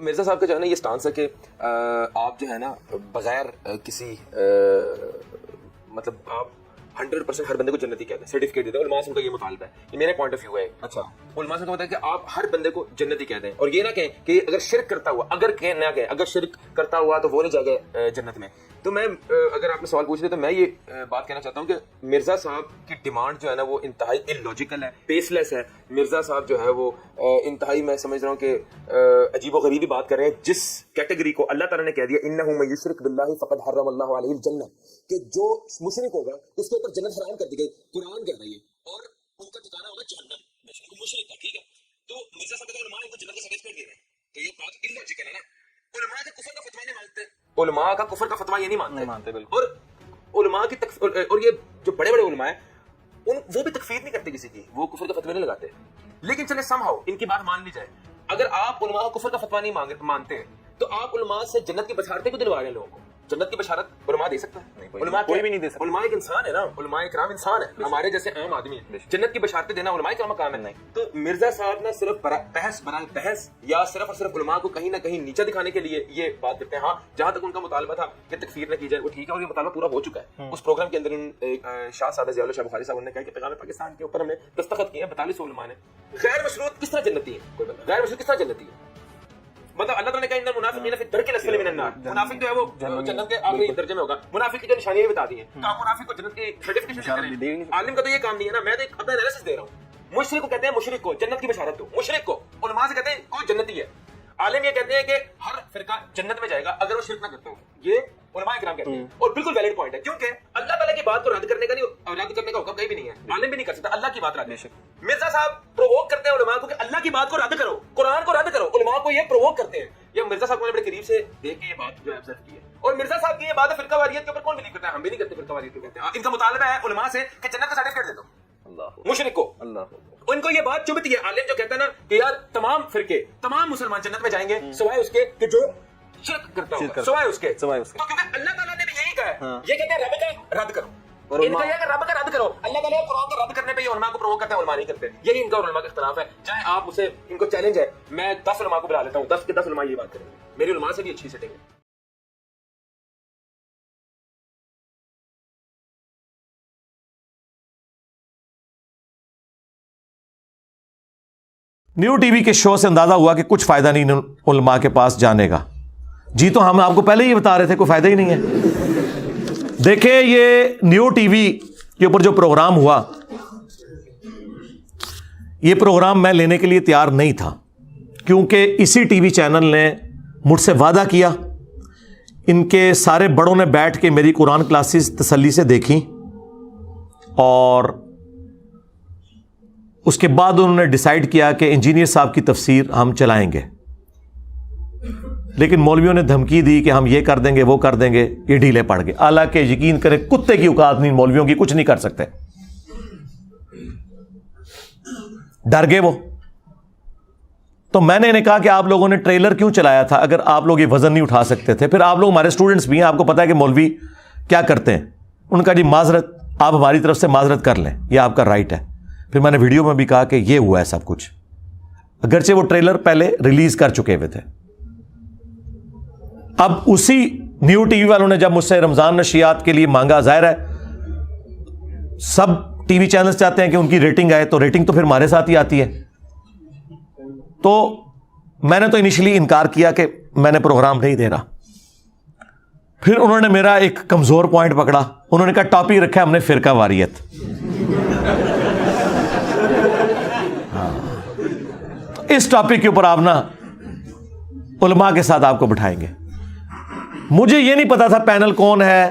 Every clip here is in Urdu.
مرزا صاحب کا جو ہے نا یہ سٹانس ہے کہ آپ جو ہے نا بغیر کسی مطلب آپ 100% ہر بندے کو جنتی کہتے ہیں، سرٹیفکیٹ دیتے ہیں. علماء سے ان کا یہ مطالبہ ہے، یہ میرے پوائنٹ آف ویو ہے. اچھا علماء سے کہتا ہے کہ آپ ہر بندے کو جنتی کہتے ہیں، اور یہ نہ کہیں کہ اگر شرک کرتا ہوا، اگر شرک کرتا ہوا تو وہ نہیں جائے گا جنت میں. تو میں اگر آپ نے سوال پوچھ رہے تو میں یہ بات کہنا چاہتا ہوں کہ مرزا صاحب کی ڈیمانڈ جو ہے نا وہ انتہائی ان لاجیکل ہے، بیس لیس ہے. مرزا صاحب جو ہے وہ انتہائی میں سمجھ رہا ہوں کہ عجیب و غریبی بات کر رہے ہیں. جس کیٹیگری کو اللہ تعالیٰ نے کہہ دیا انہ من یشرک باللہ فقد حرم اللہ علیہ الجنہ، کہ جو مشرک ہوگا اس کے اوپر جنت حرام کر دی گئی. قرآن کہہ رہی ہے، اور ان کا ٹھکانہ ہوگا جہنم. مشرک کا ٹھیک ہے. تو مرزا صاحب کا علماء نے ان کو جنت کا سرٹیفکیٹ دے رہے ہیں، تو یہ بات ان لاجیکل ہے نا. علماء کا کفر کا فتویٰ نہیں مانتے، علماء کا کفر کا فتویٰ یہ نہیں مانتے بالکل. اور علماء کی اور یہ جو بڑے بڑے علماء ہیں وہ بھی تکفیر نہیں کرتے کسی کی، وہ کفر کا فتویٰ نہیں لگاتے. لیکن چلے سم ہاؤ ان کی بات مان لی جائے. اگر آپ علماء کا کفر کا فتویٰ نہیں مانتے ہیں تو آپ علماء سے جنت کی بشارتیں کیوں دلوا رہے ہیں لوگوں کو؟ جنت کی بشارت علماء دے سکتا ہے؟ علماء کوئی بھی نہیں دے سکتا. علماء ایک انسان ہے نا، علماء کرام انسان ہے، ہمارے جیسے عام آدمی ہیں. جنت کی بشارتیں دینا علماء کرام کا کام ہے. نہیں تو مرزا صاحب نہ صرف بحث یا صرف اور صرف علماء کو کہیں نہ کہیں نیچا دکھانے کے لیے یہ بات کرتے ہیں. ہاں جہاں تک ان کا مطالبہ تھا کہ تکفیر نہ کی جائے وہ ٹھیک ہے، اور یہ مطالبہ پورا ہو چکا ہے. اس پروگرام کے اندر شاہ سعادہ ضیاء اللہ شاہ بخاری صاحب نے کہا کہ پیغام پاکستان کے اوپر ہم نے دستخط کیے ہیں 42 علماء نے. غیر مشروط کس طرح جنتی ہے؟ کوئی بندہ غیر مشروط کس طرح جنتی ہے؟ مطلب اللہ تعالیٰ نے کہا ان المنافقین فی الدرک الاسفل من النار، منافق جو ہے وہ جنت کے آخری درجے میں ہوگا. منافق کی جو نشانیاں بتا دی ہیں تو آپ منافق کو جنت کی سرٹیفکیٹ دیں. عالم کا تو یہ کام نہیں ہے نا، میں تو اپنا انالیسس دے رہا ہوں. مشرک کو کہتے ہیں مشرک کو جنت کی بشارت دو، مشرک کو. علماء سے کہتے ہیں کوئی جنتی ہے. عالم یہ کہتے ہیں کہ ہر فرقہ جنت میں جائے گا اگر وہ شرک نہ کرتا ہو. یہ علماء کرام کہتے ہیں، اور بالکل ویلڈ پوائنٹ ہے، کیونکہ اللہ تعالیٰ کی بات کو رد کرنے کا حکم کہیں بھی نہیں ہے. عالم بھی نہیں کر سکتا اللہ کی بات رد. مرزا صاحب پرووک کرتے ہیں علماء کو کہ اللہ کی بات کو رد کرو، قرآن کو رد کرو. علماء کو یہ پرووک کرتے ہیں. یہ مرزا صاحب کو بڑے قریب سے دیکھ کے یہ بات جو ہے آبزرو کی ہے. اور مرزا صاحب کی یہ بات ہے فرقہ واریت کے اوپر کون بلیو کرتا ہے؟ ہم بھی نہیں کرتے فرقہ واریت کو کہتے ہیں. ان کا مطالبہ ہے علماء سے کہ جنت کا سرٹیفکیٹ دے دو مشرک کو. ان کو یہ بات چبھتی ہے. عالم جو کہتا ہے نا کہ یار تمام فرقے تمام مسلمان جنت میں جائیں گے سوائے اس کے کہ جو شرک کرتا ہو، سوائے اس کے. تو کیونکہ اللہ تعالیٰ نے بھی یہی کہا ہے، یہ کہتے ہیں رب کا رد کرو. ان کا یہ کہ رب کا رد کرو. اللہ تعالیٰ قرآن کا رد کرنے پہ یہ علماء کو پرووک کرتے ہیں، علماء نہیں کرتے. یہی ان کا اور علماء کا اختلاف ہے. چاہے آپ اسے ان کو چیلنج ہے، میں 10 علماء کو بلا لیتا ہوں، 10 کے 10 علماء یہ بات کریں گے. میری علماء سے بھی اچھی سیٹنگ ہے. نیو ٹی وی کے شو سے اندازہ ہوا کہ کچھ فائدہ نہیں علماء کے پاس جانے کا. جی تو ہم آپ کو پہلے ہی بتا رہے تھے کوئی فائدہ ہی نہیں ہے. دیکھیں یہ نیو ٹی وی کے اوپر جو پروگرام ہوا، یہ پروگرام میں لینے کے لیے تیار نہیں تھا، کیونکہ اسی ٹی وی چینل نے مجھ سے وعدہ کیا. ان کے سارے بڑوں نے بیٹھ کے میری قرآن کلاسز تسلی سے دیکھیں، اور اس کے بعد انہوں نے ڈیسائیڈ کیا کہ انجینئر صاحب کی تفسیر ہم چلائیں گے. لیکن مولویوں نے دھمکی دی کہ ہم یہ کر دیں گے وہ کر دیں گے، یہ ڈھیلے پڑ گئے. حالانکہ یقین کریں کتے کی اوقات نہیں مولویوں کی، کچھ نہیں کر سکتے، ڈر گئے وہ. تو میں نے انہیں کہا کہ آپ لوگوں نے ٹریلر کیوں چلایا تھا اگر آپ لوگ یہ وزن نہیں اٹھا سکتے تھے؟ پھر آپ لوگ ہمارے اسٹوڈنٹس بھی ہیں، آپ کو پتا ہے کہ مولوی کیا کرتے ہیں. ان کا جی معذرت، آپ ہماری طرف سے معذرت کر لیں، یہ آپ کا رائٹ ہے. پھر میں نے ویڈیو میں بھی کہا کہ یہ ہوا ہے سب کچھ، اگرچہ وہ ٹریلر پہلے ریلیز کر چکے ہوئے تھے. اب اسی نیو ٹی وی والوں نے جب مجھ سے رمضان نشریات کے لیے مانگا، ظاہر ہے سب ٹی وی چینلز چاہتے ہیں کہ ان کی ریٹنگ آئے، تو ریٹنگ تو پھر ہمارے ساتھ ہی آتی ہے. تو میں نے تو انیشلی انکار کیا کہ میں نے پروگرام نہیں دے رہا. پھر انہوں نے میرا ایک کمزور پوائنٹ پکڑا، انہوں نے کہا ٹاپک رکھا ہم نے فرقہ واریت. اس ٹاپک کے اوپر آپ نا علماء کے ساتھ آپ کو بٹھائیں گے. مجھے یہ نہیں پتا تھا پینل کون ہے،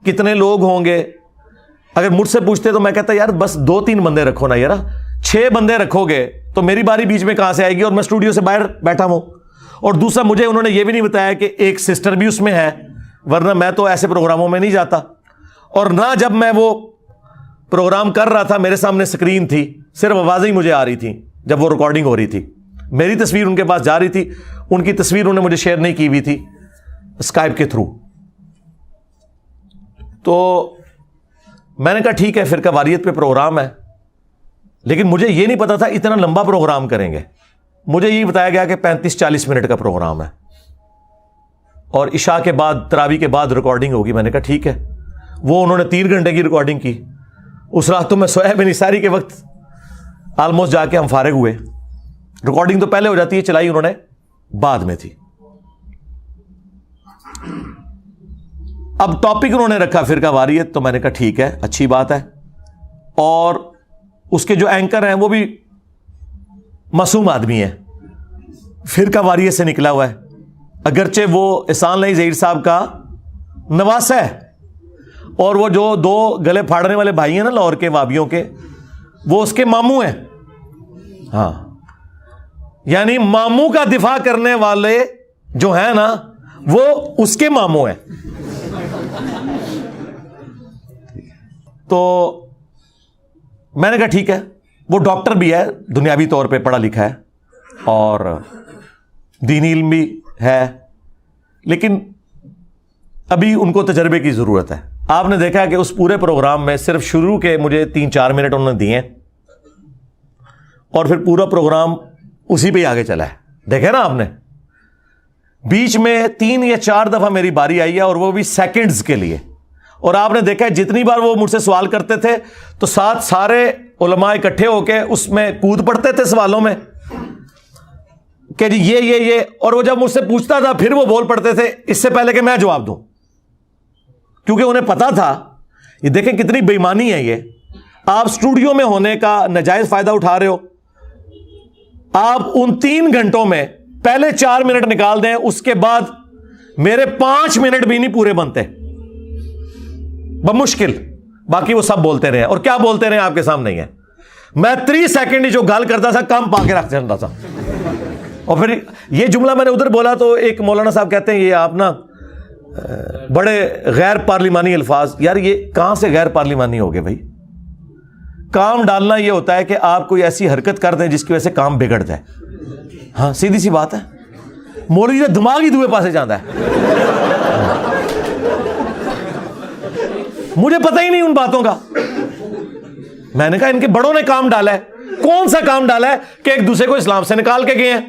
کتنے لوگ ہوں گے. اگر مجھ سے پوچھتے تو میں کہتا یار بس 2-3 بندے رکھو نا یار، 6 بندے رکھو گے تو میری باری بیچ میں کہاں سے آئے گی، اور میں اسٹوڈیو سے باہر بیٹھا ہوں. اور دوسرا مجھے انہوں نے یہ بھی نہیں بتایا کہ ایک سسٹر بھی اس میں ہے، ورنہ میں تو ایسے پروگراموں میں نہیں جاتا. اور نہ جب میں وہ پروگرام کر رہا تھا میرے سامنے سکرین تھی، صرف آوازیں ہی مجھے آ رہی تھیں جب وہ ریکارڈنگ ہو رہی تھی. میری تصویر ان کے پاس جا رہی تھی، ان کی تصویر انہوں نے مجھے شیئر نہیں کی ہوئی تھی اسکائپ کے تھرو. تو میں نے کہا ٹھیک ہے فرقہ واریت پہ پروگرام ہے، لیکن مجھے یہ نہیں پتا تھا اتنا لمبا پروگرام کریں گے. مجھے یہ بتایا گیا کہ 35-40 منٹ کا پروگرام ہے اور عشاء کے بعد تراویح کے بعد ریکارڈنگ ہوگی. میں نے کہا ٹھیک ہے. وہ انہوں نے 3 گھنٹے کی ریکارڈنگ کی. اس رات تو میں سویا بھی نہیں, ساری کے وقت آلموسٹ جا کے ہم فارغ ہوئے. ریکارڈنگ تو پہلے ہو جاتی ہے, چلائی انہوں نے بعد میں تھی. اب ٹاپک انہوں نے رکھا فرقہ واریت, تو میں نے کہا ٹھیک ہے, اچھی بات ہے. اور اس کے جو اینکر ہیں وہ بھی معصوم آدمی ہیں, فرقہ واریت سے نکلا ہوا ہے, اگرچہ وہ احسان اللہ ظہیر صاحب کا نواسہ ہے, اور وہ جو 2 گلے پھاڑنے والے بھائی ہیں نا لاہور کے وابیوں کے, وہ اس کے ماموں ہیں. ہاں, یعنی ماموں کا دفاع کرنے والے جو ہیں نا وہ اس کے ماموں ہیں. تو میں نے کہا ٹھیک ہے. وہ ڈاکٹر بھی ہے, دنیاوی طور پہ پڑھا لکھا ہے اور دینی علم بھی ہے, لیکن ابھی ان کو تجربے کی ضرورت ہے. آپ نے دیکھا کہ اس پورے پروگرام میں صرف شروع کے مجھے 3-4 منٹ انہوں نے دیے اور پھر پورا پروگرام اسی پہ ہی آگے چلا ہے. دیکھیں نا آپ نے, بیچ میں 3 یا 4 دفعہ میری باری آئی ہے اور وہ بھی سیکنڈز کے لیے. اور آپ نے دیکھا جتنی بار وہ مجھ سے سوال کرتے تھے تو ساتھ سارے علماء اکٹھے ہو کے اس میں کود پڑتے تھے سوالوں میں کہ جی یہ, اور وہ جب مجھ سے پوچھتا تھا پھر وہ بول پڑتے تھے اس سے پہلے کہ میں جواب دوں, کیونکہ انہیں پتا تھا. یہ دیکھیں کتنی بے ایمانی ہے یہ. آپ اسٹوڈیو میں ہونے کا ناجائز فائدہ اٹھا رہے ہو. آپ ان 3 گھنٹوں میں پہلے 4 منٹ نکال دیں, اس کے بعد میرے 5 منٹ بھی نہیں پورے بنتے بمشکل. باقی وہ سب بولتے رہے, اور کیا بولتے رہے آپ کے سامنے ہی ہے. میں 3 سیکنڈ ہی جو گال کرتا تھا کم پا کے رکھ دیتا تھا. اور پھر یہ جملہ میں نے ادھر بولا تو ایک مولانا صاحب کہتے ہیں یہ آپ نا بڑے غیر پارلیمانی الفاظ. یار یہ کہاں سے غیر پارلیمانی ہو گئے بھائی؟ کام ڈالنا یہ ہوتا ہے کہ آپ کوئی ایسی حرکت کر دیں جس کی وجہ سے کام بگڑ جائے. ہاں سیدھی سی بات ہے. مولوی کا دماغ ہی دوسرے پاسے جاتا ہے. مجھے پتہ ہی نہیں ان باتوں کا. میں نے کہا ان کے بڑوں نے کام ڈالا ہے. کون سا کام ڈالا ہے کہ ایک دوسرے کو اسلام سے نکال کے گئے ہیں؟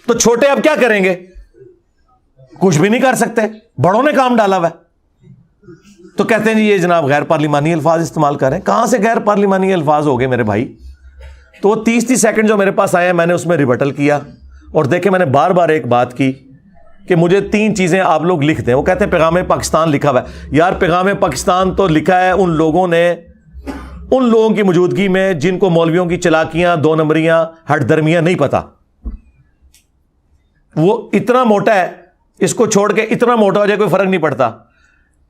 تو چھوٹے اب کیا کریں گے؟ کچھ بھی نہیں کر سکتے. بڑوں نے کام ڈالا ہوا ہے. تو کہتے ہیں جی یہ جناب غیر پارلیمانی الفاظ استعمال کر رہے ہیں. کہاں سے غیر پارلیمانی الفاظ ہو گئے میرے بھائی؟ تو وہ 30 سیکنڈ جو میرے پاس آئے میں نے اس میں ریبٹل کیا. اور دیکھیں میں نے بار بار ایک بات کی کہ مجھے 3 چیزیں آپ لوگ لکھ دیں. وہ کہتے ہیں پیغام پاکستان لکھا ہوا ہے. یار پیغام پاکستان تو لکھا ہے ان لوگوں نے, ان لوگوں کی موجودگی میں جن کو مولویوں کی چلاکیاں, 2 نمبریاں, ہٹ درمیاں نہیں پتا. وہ اتنا موٹا ہے, اس کو چھوڑ کے اتنا موٹا ہو جائے کوئی فرق نہیں پڑتا.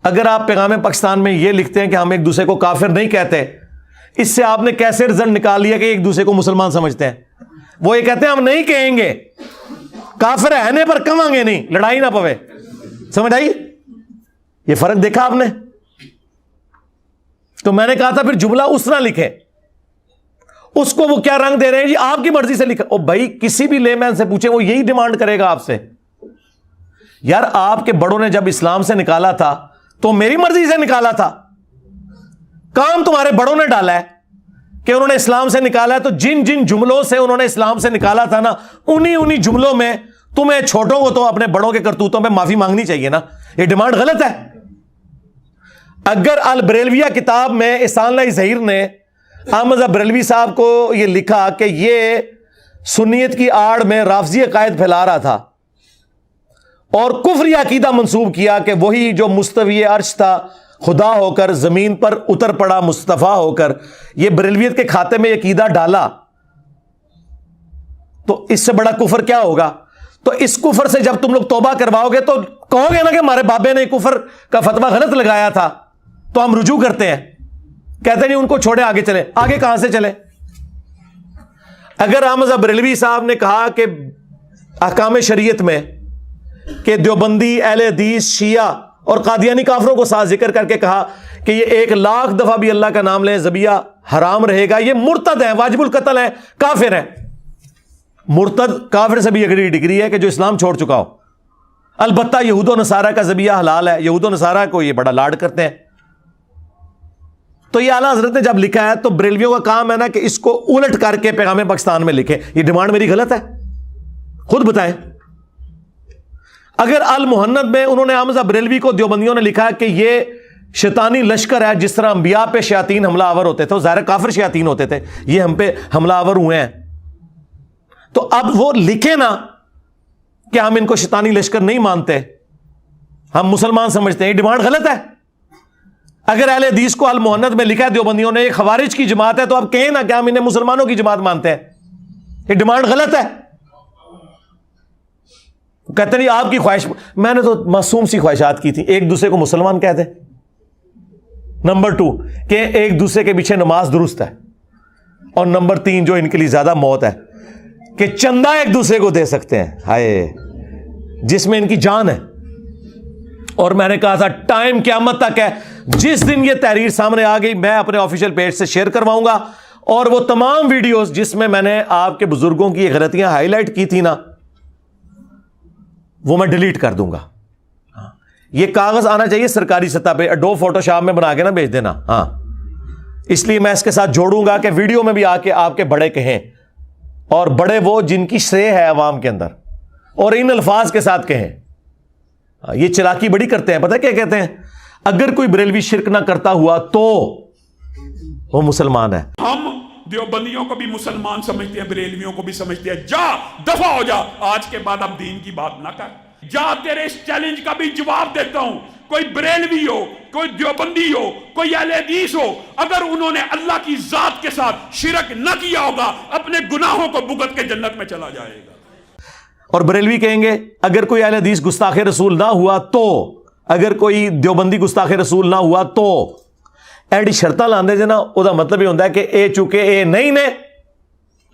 اگر آپ پیغام پاکستان میں یہ لکھتے ہیں کہ ہم ایک دوسرے کو کافر نہیں کہتے, اس سے آپ نے کیسے رزلٹ نکال لیا کہ ایک دوسرے کو مسلمان سمجھتے ہیں؟ وہ یہ کہتے ہیں ہم نہیں کہیں گے, کافر ہے پر کہیں گے نہیں, لڑائی نہ پوے. سمجھ آئی یہ فرق دیکھا آپ نے؟ تو میں نے کہا تھا پھر جملہ اس طرح لکھے. اس کو وہ کیا رنگ دے رہے ہیں جی آپ کی مرضی سے لکھا. او بھائی کسی بھی لے مین سے پوچھیں وہ یہی ڈیمانڈ کرے گا آپ سے. یار آپ کے بڑوں نے جب اسلام سے نکالا تھا تو میری مرضی سے نکالا تھا. کام تمہارے بڑوں نے ڈالا ہے کہ انہوں نے اسلام سے نکالا ہے. تو جن جن جملوں سے انہوں نے اسلام سے نکالا تھا نا, انہی جملوں میں تمہیں چھوٹوں کو تو اپنے بڑوں کے کرتوتوں میں معافی مانگنی چاہیے نا. یہ ڈیمانڈ غلط ہے. اگر البریلویہ کتاب میں احسان اللہ ظہیر نے احمد بریلوی صاحب کو یہ لکھا کہ یہ سنیت کی آڑ میں رافضی عقائد پھیلا رہا تھا اور کفری عقیدہ منسوب کیا کہ وہی جو مستوی عرش تھا خدا ہو کر زمین پر اتر پڑا مصطفیٰ ہو کر, یہ بریلویت کے کھاتے میں یہ عقیدہ ڈالا, تو اس سے بڑا کفر کیا ہوگا؟ تو اس کفر سے جب تم لوگ توبہ کرواؤ گے تو کہو گے نا کہ ہمارے بابے نے کفر کا فتویٰ غلط لگایا تھا, تو ہم رجوع کرتے ہیں. کہتے نہیں ان کو چھوڑے آگے چلے. آگے کہاں سے چلے؟ اگر احمد بریلوی صاحب نے کہا کہ احکام شریعت میں کہ دیوبندی, اہل حدیث, شیعہ اور قادیانی کافروں کو ساتھ ذکر کر کے کہا کہ یہ 1,00,000 دفعہ بھی اللہ کا نام لیں ذبیحہ حرام رہے گا, یہ مرتد ہیں, واجب القتل ہیں, کافر ہیں. مرتد کافر سے بھی اگلی ڈگری ہے کہ جو اسلام چھوڑ چکا ہو. البتہ یہود و نصارہ کا ذبیحہ حلال ہے, یہود و نصارہ کو یہ بڑا لاڈ کرتے ہیں. تو یہ اعلیٰ حضرت نے جب لکھا ہے تو بریلویوں کا کام ہے نا کہ اس کو الٹ کر کے پیغام پاکستان میں لکھیں. یہ ڈیمانڈ میری غلط ہے؟ خود بتائیں. اگر المہند میں انہوں نے حمزہ بریلوی کو دیوبندیوں نے لکھا ہے کہ یہ شیطانی لشکر ہے، جس طرح انبیاء پہ شیاطین حملہ آور ہوتے تھے، وہ ظاہر کافر شیاطین ہوتے تھے، یہ ہم پہ حملہ آور ہوئے ہیں، تو اب وہ لکھیں نا کہ ہم ان کو شیطانی لشکر نہیں مانتے، ہم مسلمان سمجھتے ہیں. یہ ڈیمانڈ غلط ہے. اگر اہل حدیث کو المہند میں لکھا ہے دیوبندیوں نے یہ خوارج کی جماعت ہے، تو اب کہیں نا کہ ہم انہیں مسلمانوں کی جماعت مانتے ہیں. یہ ڈیمانڈ غلط ہے. کہتے نہیں آپ کی خواہش، میں نے تو معصوم سی خواہشات کی تھی. ایک دوسرے کو مسلمان کہہ دیں. نمبر 2 کہ ایک دوسرے کے پیچھے نماز درست ہے. اور نمبر 3 جو ان کے لیے زیادہ موت ہے کہ چندہ ایک دوسرے کو دے سکتے ہیں، ہائے، جس میں ان کی جان ہے. اور میں نے کہا تھا ٹائم قیامت تک ہے، جس دن یہ تحریر سامنے آ گئی میں اپنے آفیشیل پیج سے شیئر کرواؤں گا، اور وہ تمام ویڈیوز جس میں میں نے آپ کے بزرگوں کی یہ غلطیاں ہائی لائٹ کی تھی نا، وہ میں ڈیلیٹ کر دوں گا. یہ کاغذ آنا چاہیے سرکاری سطح پہ، اڈوب فوٹو شاپ میں بنا کے نہ بھیج دینا. ہاں، اس لیے میں اس کے ساتھ جوڑوں گا کہ ویڈیو میں بھی آ کے آپ کے بڑے کہیں، اور بڑے وہ جن کی شے ہے عوام کے اندر، اور ان الفاظ کے ساتھ کہیں. یہ چلاکی بڑی کرتے ہیں. پتہ کیا کہتے ہیں؟ اگر کوئی بریلوی شرک نہ کرتا ہوا تو وہ مسلمان ہے. ہم دیوبندیوں کو بھی مسلمان سمجھتے ہیں، بریلویوں کو بھی سمجھتے ہیں. جا دفع ہو جا، آج کے بعد اب دین کی بات نہ کر. جا، تیرے اس چیلنج کا بھی جواب دیتا ہوں. کوئی بریلوی ہو، کوئی دیوبندی ہو، کوئی اہل حدیث ہو، اگر انہوں نے اللہ کی ذات کے ساتھ شرک نہ کیا ہوگا، اپنے گناہوں کو بھگت کے جنت میں چلا جائے گا. اور بریلوی کہیں گے اگر کوئی اہل حدیث گستاخ رسول نہ ہوا تو، اگر کوئی دیوبندی گستاخ رسول نہ ہوا تو، ایڈی شرطاں لاندے جنا. او دا مطلب یہ ہوتا ہے کہ اے چونکہ اے نہیں نے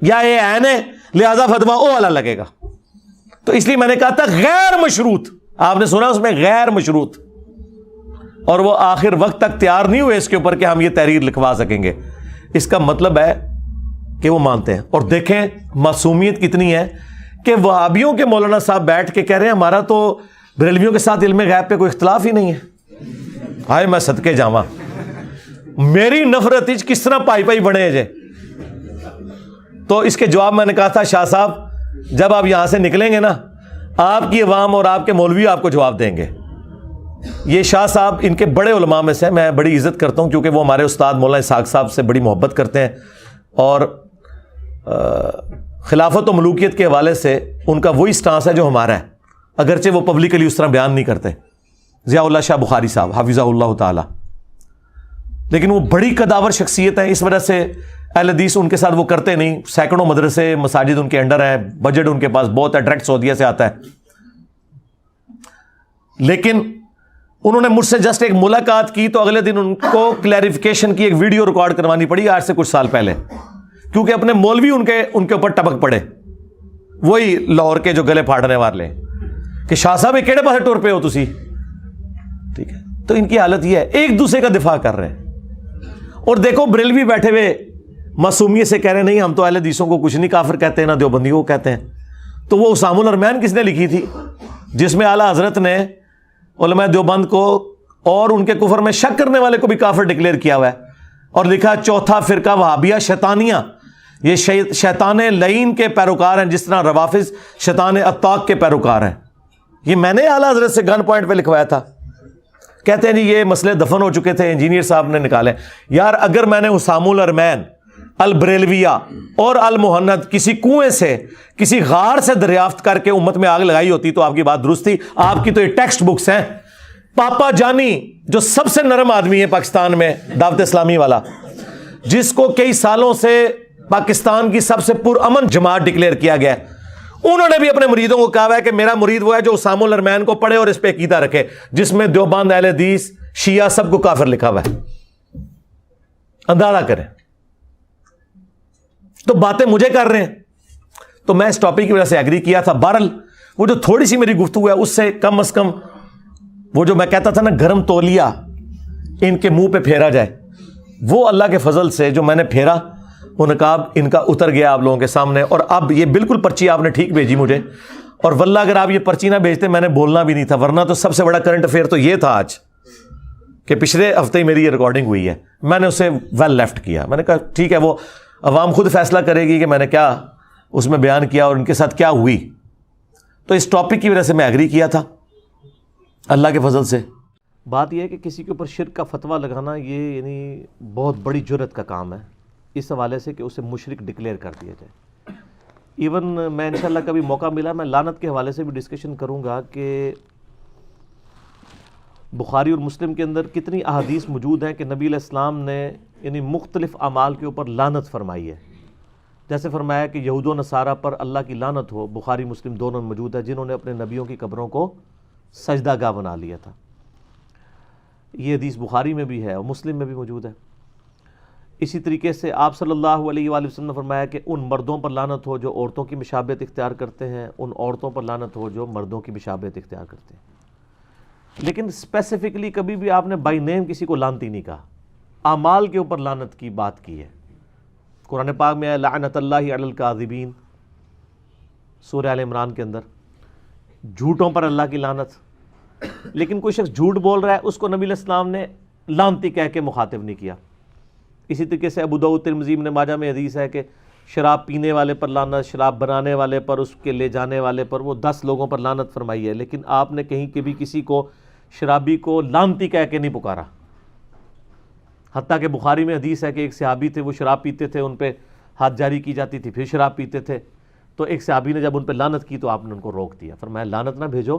یا اے ہے نے، لہذا فتویٰ او والا لگے گا. تو اس لیے میں نے کہا تھا غیر مشروط، آپ نے سنا اس میں غیر مشروط، اور وہ آخر وقت تک تیار نہیں ہوئے اس کے اوپر کہ ہم یہ تحریر لکھوا سکیں گے. اس کا مطلب ہے کہ وہ مانتے ہیں. اور دیکھیں معصومیت کتنی ہے کہ وہابیوں کے مولانا صاحب بیٹھ کے کہہ رہے ہیں ہمارا تو بریلویوں کے ساتھ علم غیب پہ کوئی اختلاف ہی نہیں ہے. ہائے میں صدقے جاواں، میری نفرت کس طرح پائی پائی بنے جے. تو اس کے جواب میں نے کہا تھا شاہ صاحب جب آپ یہاں سے نکلیں گے نا، آپ کی عوام اور آپ کے مولوی آپ کو جواب دیں گے. یہ شاہ صاحب ان کے بڑے علماء میں سے، میں بڑی عزت کرتا ہوں کیونکہ وہ ہمارے استاد مولانا اسحاق صاحب سے بڑی محبت کرتے ہیں، اور خلافت و ملوکیت کے حوالے سے ان کا وہی سٹانس ہے جو ہمارا ہے، اگرچہ وہ پبلکلی اس طرح بیان نہیں کرتے. ضیاء اللہ شاہ بخاری صاحب حافظہ اللہ تعالی، لیکن وہ بڑی قداور شخصیت ہیں. اس وجہ سے اہل حدیث ان کے ساتھ وہ کرتے نہیں. سینکڑوں مدرسے مساجد ان کے انڈر ہیں، بجٹ ان کے پاس بہت ہے، ڈائریکٹ سعودیہ سے آتا ہے. لیکن انہوں نے مجھ سے جسٹ ایک ملاقات کی تو اگلے دن ان کو کلیریفیکیشن کی ایک ویڈیو ریکارڈ کروانی پڑی آج سے کچھ سال پہلے، کیونکہ اپنے مولوی ان کے اوپر ٹپک پڑے، وہی لاہور کے جو گلے پھاڑنے والے کہ شاہ صاحب کیڑے پاسے ٹور پہ ہو تسی. ٹھیک ہے، تو ان کی حالت یہ ہے، ایک دوسرے کا دفاع کر رہے ہیں. اور دیکھو بریلوی بیٹھے ہوئے معصومیت سے کہہ رہے ہیں نہیں ہم تو اہل حدیثوں کو کچھ نہیں کافر کہتے ہیں، نہ دیوبندیوں کو کہتے ہیں. تو وہ اسام الارمین کس نے لکھی تھی جس میں اعلیٰ حضرت نے علماء دیوبند کو اور ان کے کفر میں شک کرنے والے کو بھی کافر ڈکلیئر کیا ہوا ہے، اور لکھا چوتھا فرقہ وہابیہ شیطانیہ، یہ شیطان لعین کے پیروکار ہیں، جس طرح روافظ شیطان اتاق کے پیروکار ہیں. یہ میں نے اعلیٰ حضرت سے گن پوائنٹ پہ لکھوایا تھا. کہتے ہیں جی یہ مسئلے دفن ہو چکے تھے، انجینئر صاحب نے نکالے. یار اگر میں نے حسام الارمین، البریلویہ اور المہند کسی کنویں سے، کسی غار سے دریافت کر کے امت میں آگ لگائی ہوتی تو آپ کی بات درست تھی. آپ کی تو یہ ٹیکسٹ بکس ہیں. پاپا جانی جو سب سے نرم آدمی ہے پاکستان میں، دعوت اسلامی والا، جس کو کئی سالوں سے پاکستان کی سب سے پرامن جماعت ڈکلیئر کیا گیا ہے، انہوں نے بھی اپنے مریدوں کو کہا ہے کہ میرا مرید وہ ہے جو اسام الارمین کو پڑھے اور اس پہ عقیدہ رکھے، جس میں دیوبند، اہل حدیث، شیعہ سب کو کافر لکھا ہوا ہے. اندازہ کریں. تو باتیں مجھے کر رہے ہیں. تو میں اس ٹاپک کی وجہ سے ایگری کیا تھا. بہرحال وہ جو تھوڑی سی میری گفتگو ہے اس سے کم از کم وہ جو میں کہتا تھا نا گرم تولیہ ان کے منہ پہ پھیرا جائے، وہ اللہ کے فضل سے جو میں نے پھیرا وہ نقاب ان کا اتر گیا آپ لوگوں کے سامنے. اور اب یہ بالکل پرچی آپ نے ٹھیک بھیجی مجھے، اور واللہ اگر آپ یہ پرچی نہ بھیجتے میں نے بولنا بھی نہیں تھا، ورنہ تو سب سے بڑا کرنٹ افیئر تو یہ تھا آج کہ پچھلے ہفتے ہی میری یہ ریکارڈنگ ہوئی ہے, میں نے اسے ویل لیفٹ کیا. میں نے کہا ٹھیک ہے, وہ عوام خود فیصلہ کرے گی کہ میں نے کیا اس میں بیان کیا اور ان کے ساتھ کیا ہوئی. تو اس ٹاپک کی وجہ سے میں ایگری کیا تھا اللہ کے فضل سے. بات یہ ہے کہ کسی کے اوپر شرک کا فتویٰ لگانا یہ یعنی بہت بڑی جرت کا کام ہے, اس حوالے سے کہ اسے مشرک ڈکلیئر کر دیا جائے. ایون میں انشاءاللہ کبھی موقع ملا میں لعنت کے حوالے سے بھی ڈسکشن کروں گا کہ بخاری اور مسلم کے اندر کتنی احادیث موجود ہیں کہ نبی علیہ السلام نے یعنی مختلف اعمال کے اوپر لعنت فرمائی ہے. جیسے فرمایا کہ یہود و نصارہ پر اللہ کی لعنت ہو, بخاری مسلم دونوں میں موجود ہے, جنہوں نے اپنے نبیوں کی قبروں کو سجدہ گاہ بنا لیا تھا. یہ حدیث بخاری میں بھی ہے اور مسلم میں بھی موجود ہے. اسی طریقے سے آپ صلی اللہ علیہ وآلہ وسلم نے فرمایا کہ ان مردوں پر لعنت ہو جو عورتوں کی مشابہت اختیار کرتے ہیں, ان عورتوں پر لعنت ہو جو مردوں کی مشابہت اختیار کرتے ہیں. لیکن اسپیسیفکلی کبھی بھی آپ نے بائی نیم کسی کو لعنتی نہیں کہا, اعمال کے اوپر لعنت کی بات کی ہے. قرآن پاک میں ہے لعنت اللہ علی الکاذبین, سورہ آل عمران کے اندر جھوٹوں پر اللہ کی لعنت. لیکن کوئی شخص جھوٹ بول رہا ہے اس کو نبی علیہ السلام نے لعنتی کہہ کے مخاطب نہیں کیا. اسی طریقے سے ابو داؤد ترمذی ابن ماجہ میں حدیث ہے کہ شراب پینے والے پر لعنت, شراب بنانے والے پر, اس کے لے جانے والے پر, وہ 10 لوگوں پر لعنت فرمائی ہے. لیکن آپ نے کہیں کہ بھی کسی کو شرابی کو لعنتی کہہ کے نہیں پکارا. حتیٰ کہ بخاری میں حدیث ہے کہ ایک صحابی تھے, وہ شراب پیتے تھے, ان پہ ہاتھ جاری کی جاتی تھی, پھر شراب پیتے تھے. تو ایک صحابی نے جب ان پہ لعنت کی تو آپ نے ان کو روک دیا, فرمایا لعنت نہ بھیجو,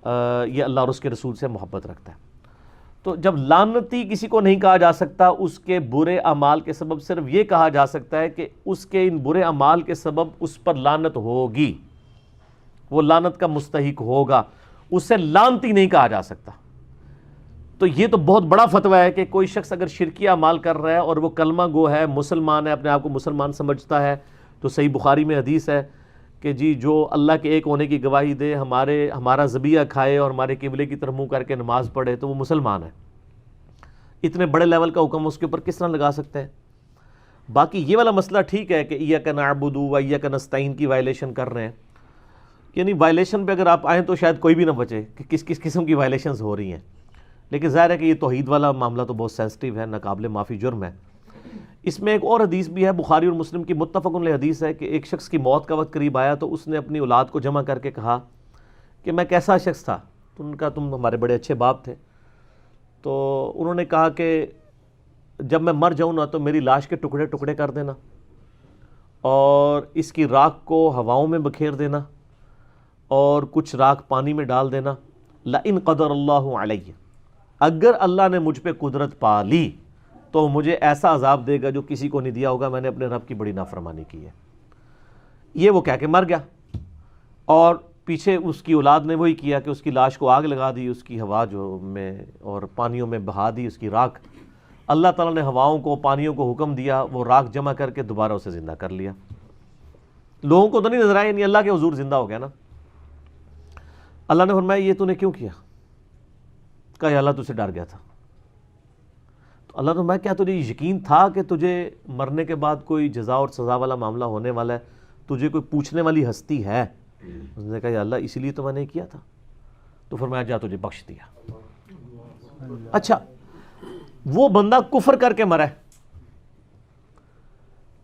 یہ اللہ اور اس کے رسول سے محبت رکھتا ہے. تو جب لعنتی کسی کو نہیں کہا جا سکتا, اس کے برے اعمال کے سبب صرف یہ کہا جا سکتا ہے کہ اس کے ان برے اعمال کے سبب اس پر لعنت ہوگی, وہ لعنت کا مستحق ہوگا, اسے لعنتی نہیں کہا جا سکتا. تو یہ تو بہت بڑا فتویٰ ہے کہ کوئی شخص اگر شرکی اعمال کر رہا ہے اور وہ کلمہ گو ہے, مسلمان ہے, اپنے آپ کو مسلمان سمجھتا ہے, تو صحیح بخاری میں حدیث ہے کہ جی جو اللہ کے ایک ہونے کی گواہی دے, ہمارا ذبیحہ کھائے اور ہمارے قبلے کی طرف منہ کر کے نماز پڑھے, تو وہ مسلمان ہے. اتنے بڑے لیول کا حکم اس کے اوپر کس طرح لگا سکتے ہیں؟ باقی یہ والا مسئلہ ٹھیک ہے کہ ایاک نعبد و ایاک نستعین کی وائلیشن کر رہے ہیں, یعنی وائلیشن پہ اگر آپ آئیں تو شاید کوئی بھی نہ بچے کہ کس کس قسم کی وائلیشنز ہو رہی ہیں. لیکن ظاہر ہے کہ یہ توحید والا معاملہ تو بہت سینسٹیو ہے, ناقابل معافی جرم ہے. اس میں ایک اور حدیث بھی ہے, بخاری اور مسلم کی متفق علیہ حدیث ہے کہ ایک شخص کی موت کا وقت قریب آیا تو اس نے اپنی اولاد کو جمع کر کے کہا کہ میں کیسا شخص تھا. تو ان کا تم ہمارے بڑے اچھے باپ تھے. تو انہوں نے کہا کہ جب میں مر جاؤں نا تو میری لاش کے ٹکڑے ٹکڑے کر دینا اور اس کی راکھ کو ہواؤں میں بکھیر دینا اور کچھ راکھ پانی میں ڈال دینا. لئن قدر اللہ علیہ, اگر اللہ نے مجھ پہ قدرت پا لی تو مجھے ایسا عذاب دے گا جو کسی کو نہیں دیا ہوگا, میں نے اپنے رب کی بڑی نافرمانی کی ہے. یہ وہ کہہ کے مر گیا, اور پیچھے اس کی اولاد نے وہی کیا کہ اس کی لاش کو آگ لگا دی, اس کی ہوا جو میں اور پانیوں میں بہا دی اس کی راکھ. اللہ تعالیٰ نے ہواؤں کو, پانیوں کو حکم دیا, وہ راکھ جمع کر کے دوبارہ اسے زندہ کر لیا. لوگوں کو تو نہیں نظر آیا, یعنی اللہ کے حضور زندہ ہو گیا نا. اللہ نے فرمایا یہ تو نے کیوں کیا؟ کہا اللہ تجھ سے ڈر گیا تھا. تو اللہ نے فرمایا کیا تجھے یقین تھا کہ تجھے مرنے کے بعد کوئی جزا اور سزا والا معاملہ ہونے والا ہے, تجھے کوئی پوچھنے والی ہستی ہے؟ اس نے کہا یا اللہ اسی لیے تو میں نے کیا تھا. تو فرمایا جا تجھے بخش دیا. اچھا وہ بندہ کفر کر کے مرا ہے,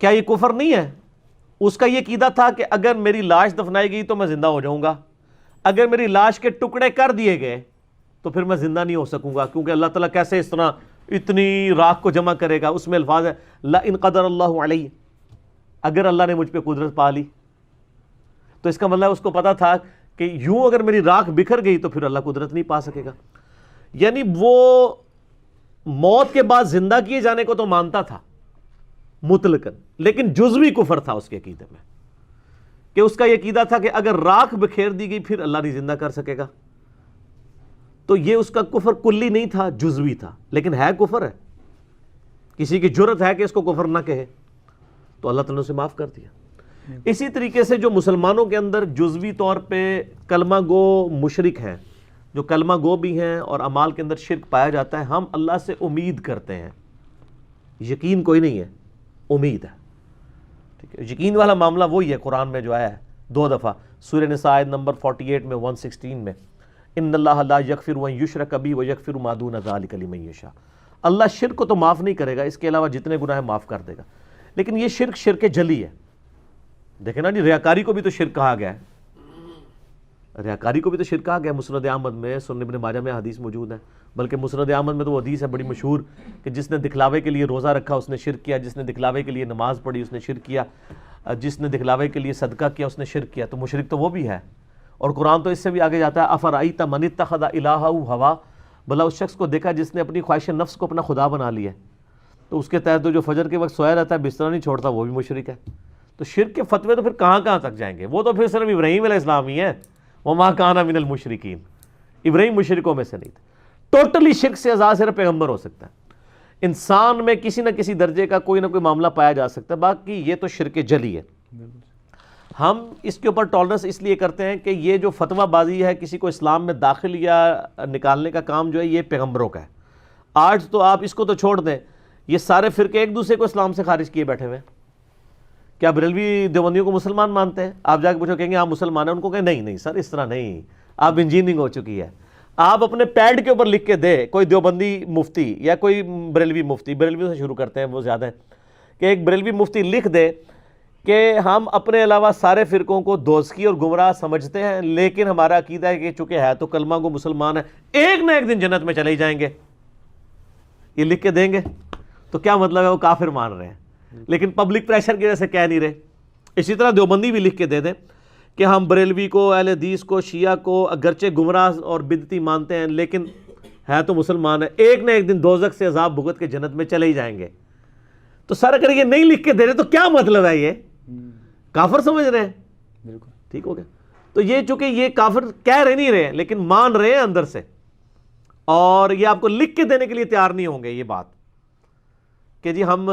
کیا یہ کفر نہیں ہے؟ اس کا یہ عقیدہ تھا کہ اگر میری لاش دفنائی گئی تو میں زندہ ہو جاؤں گا, اگر میری لاش کے ٹکڑے کر دیے گئے تو پھر میں زندہ نہیں ہو سکوں گا, کیونکہ اللہ تعالیٰ کیسے اس طرح اتنی راکھ کو جمع کرے گا. اس میں الفاظ ہے لئن قدر اللہ علیہ, اگر اللہ نے مجھ پہ قدرت پا لی. تو اس کا مطلب اس کو پتا تھا کہ یوں اگر میری راکھ بکھر گئی تو پھر اللہ قدرت نہیں پا سکے گا. یعنی وہ موت کے بعد زندہ کیے جانے کو تو مانتا تھا مطلقاً, لیکن جزوی کفر تھا اس کے عقیدے میں, کہ اس کا یہ عقیدہ تھا کہ اگر راکھ بکھیر دی گئی پھر اللہ نہیں زندہ کر سکے گا. تو یہ اس کا کفر کلی نہیں تھا, جزوی تھا, لیکن ہے کفر ہے. کسی کی جرت ہے کہ اس کو کفر نہ کہے تو اللہ تعالیٰ نے اسے معاف کر دیا. اسی طریقے سے جو مسلمانوں کے اندر جزوی طور پہ کلمہ گو مشرک ہیں, جو کلمہ گو بھی ہیں اور اعمال کے اندر شرک پایا جاتا ہے, ہم اللہ سے امید کرتے ہیں, یقین کوئی نہیں ہے, امید ہے. ٹھیک ہے, یقین والا معاملہ وہی ہے قرآن میں جو آیا ہے 2 دفعہ, سورہ نساء نمبر 48 میں 116 میں, ان اللہ لا یغفر ان یشرک بہ ویغفر ما دون ذلک لمن یشاء. اللہ شرک کو تو معاف نہیں کرے گا، اس کے علاوہ جتنے گناہ معاف کر دے گا. لیکن یہ شرک جلی ہے. دیکھیں نا جی، ریاکاری کو بھی تو شرک کہا گیا ہے، ریاکاری کو بھی تو شرک کہا گیا ہے. مسند احمد میں، سنن ابن ماجہ میں حدیث موجود ہے. بلکہ مسند احمد میں تو وہ حدیث ہے بڑی مشہور کہ جس نے دکھلاوے کے لیے روزہ رکھا اس نے شرک کیا، جس نے دکھلاوے کے لیے نماز پڑھی اس نے شرک کیا، جس نے دکھلاوے کے لیے صدقہ کیا اس نے شرک کیا. تو مشرک تو وہ بھی ہے. اور قرآن تو اس سے بھی آگے جاتا ہے، افرأیت من اتخذ الہہ ہوا، بھلا اس شخص کو دیکھا جس نے اپنی خواہش نفس کو اپنا خدا بنا لیا. تو اس کے تحت تو جو فجر کے وقت سویا رہتا ہے بستر نہیں چھوڑتا وہ بھی مشرک ہے. تو شرک کے فتوے تو پھر کہاں تک جائیں گے؟ وہ تو پھر صرف ابراہیم علیہ السلام ہی ہے، وما کان من المشرکین. ابراہیم مشرکوں میں سے نہیں تھے. ٹوٹلی شرک سے آزاد صرف پیغمبر ہو سکتا ہے. انسان میں کسی نہ کسی درجے کا کوئی نہ کوئی معاملہ پایا جا سکتا ہے، باقی یہ تو شرک جلی ہے. ہم اس کے اوپر ٹالرنس اس لیے کرتے ہیں کہ یہ جو فتویٰ بازی ہے، کسی کو اسلام میں داخل یا نکالنے کا کام جو ہے یہ پیغمبروں کا ہے. آج تو آپ اس کو تو چھوڑ دیں، یہ سارے فرقے ایک دوسرے کو اسلام سے خارج کیے بیٹھے ہوئے ہیں. کیا بریلوی دیوبندیوں کو مسلمان مانتے ہیں؟ آپ جا کے پوچھو، کہیں گے آپ مسلمان ہیں، ان کو کہیں نہیں سر اس طرح نہیں، آپ انجینئرنگ ہو چکی ہے. آپ اپنے پیڈ کے اوپر لکھ کے دے کوئی دیوبندی مفتی یا کوئی بریلوی مفتی، بریلوی سے شروع کرتے ہیں وہ زیادہ ہیں، کہ ایک بریلوی مفتی لکھ دے کہ ہم اپنے علاوہ سارے فرقوں کو دوزخی اور گمراہ سمجھتے ہیں، لیکن ہمارا عقیدہ ہے کہ چونکہ ہے تو کلمہ کو مسلمان ہے، ایک نہ ایک دن جنت میں چلے ہی جائیں گے. یہ لکھ کے دیں گے تو کیا مطلب ہے؟ وہ کافر مان رہے ہیں، لیکن پبلک پریشر کی وجہ سے کہہ نہیں رہے. اسی طرح دیوبندی بھی لکھ کے دے دیں کہ ہم بریلوی کو، اہل حدیث کو، شیعہ کو اگرچہ گمراہ اور بدعتی مانتے ہیں لیکن ہے تو مسلمان ہے، ایک نہ ایک دن دوزخ سے عذاب بھگت کے جنت میں چلے ہی جائیں گے. تو سر اگر یہ نہیں لکھ کے دے رہے تو کیا مطلب ہے؟ یہ کافر سمجھ رہے ہیں. بالکل ٹھیک ہو گیا. تو یہ چونکہ یہ کافر کہہ رہے نہیں رہے لیکن مان رہے ہیں اندر سے، اور یہ آپ کو لکھ کے دینے کے لیے تیار نہیں ہوں گے یہ بات کہ جی ہم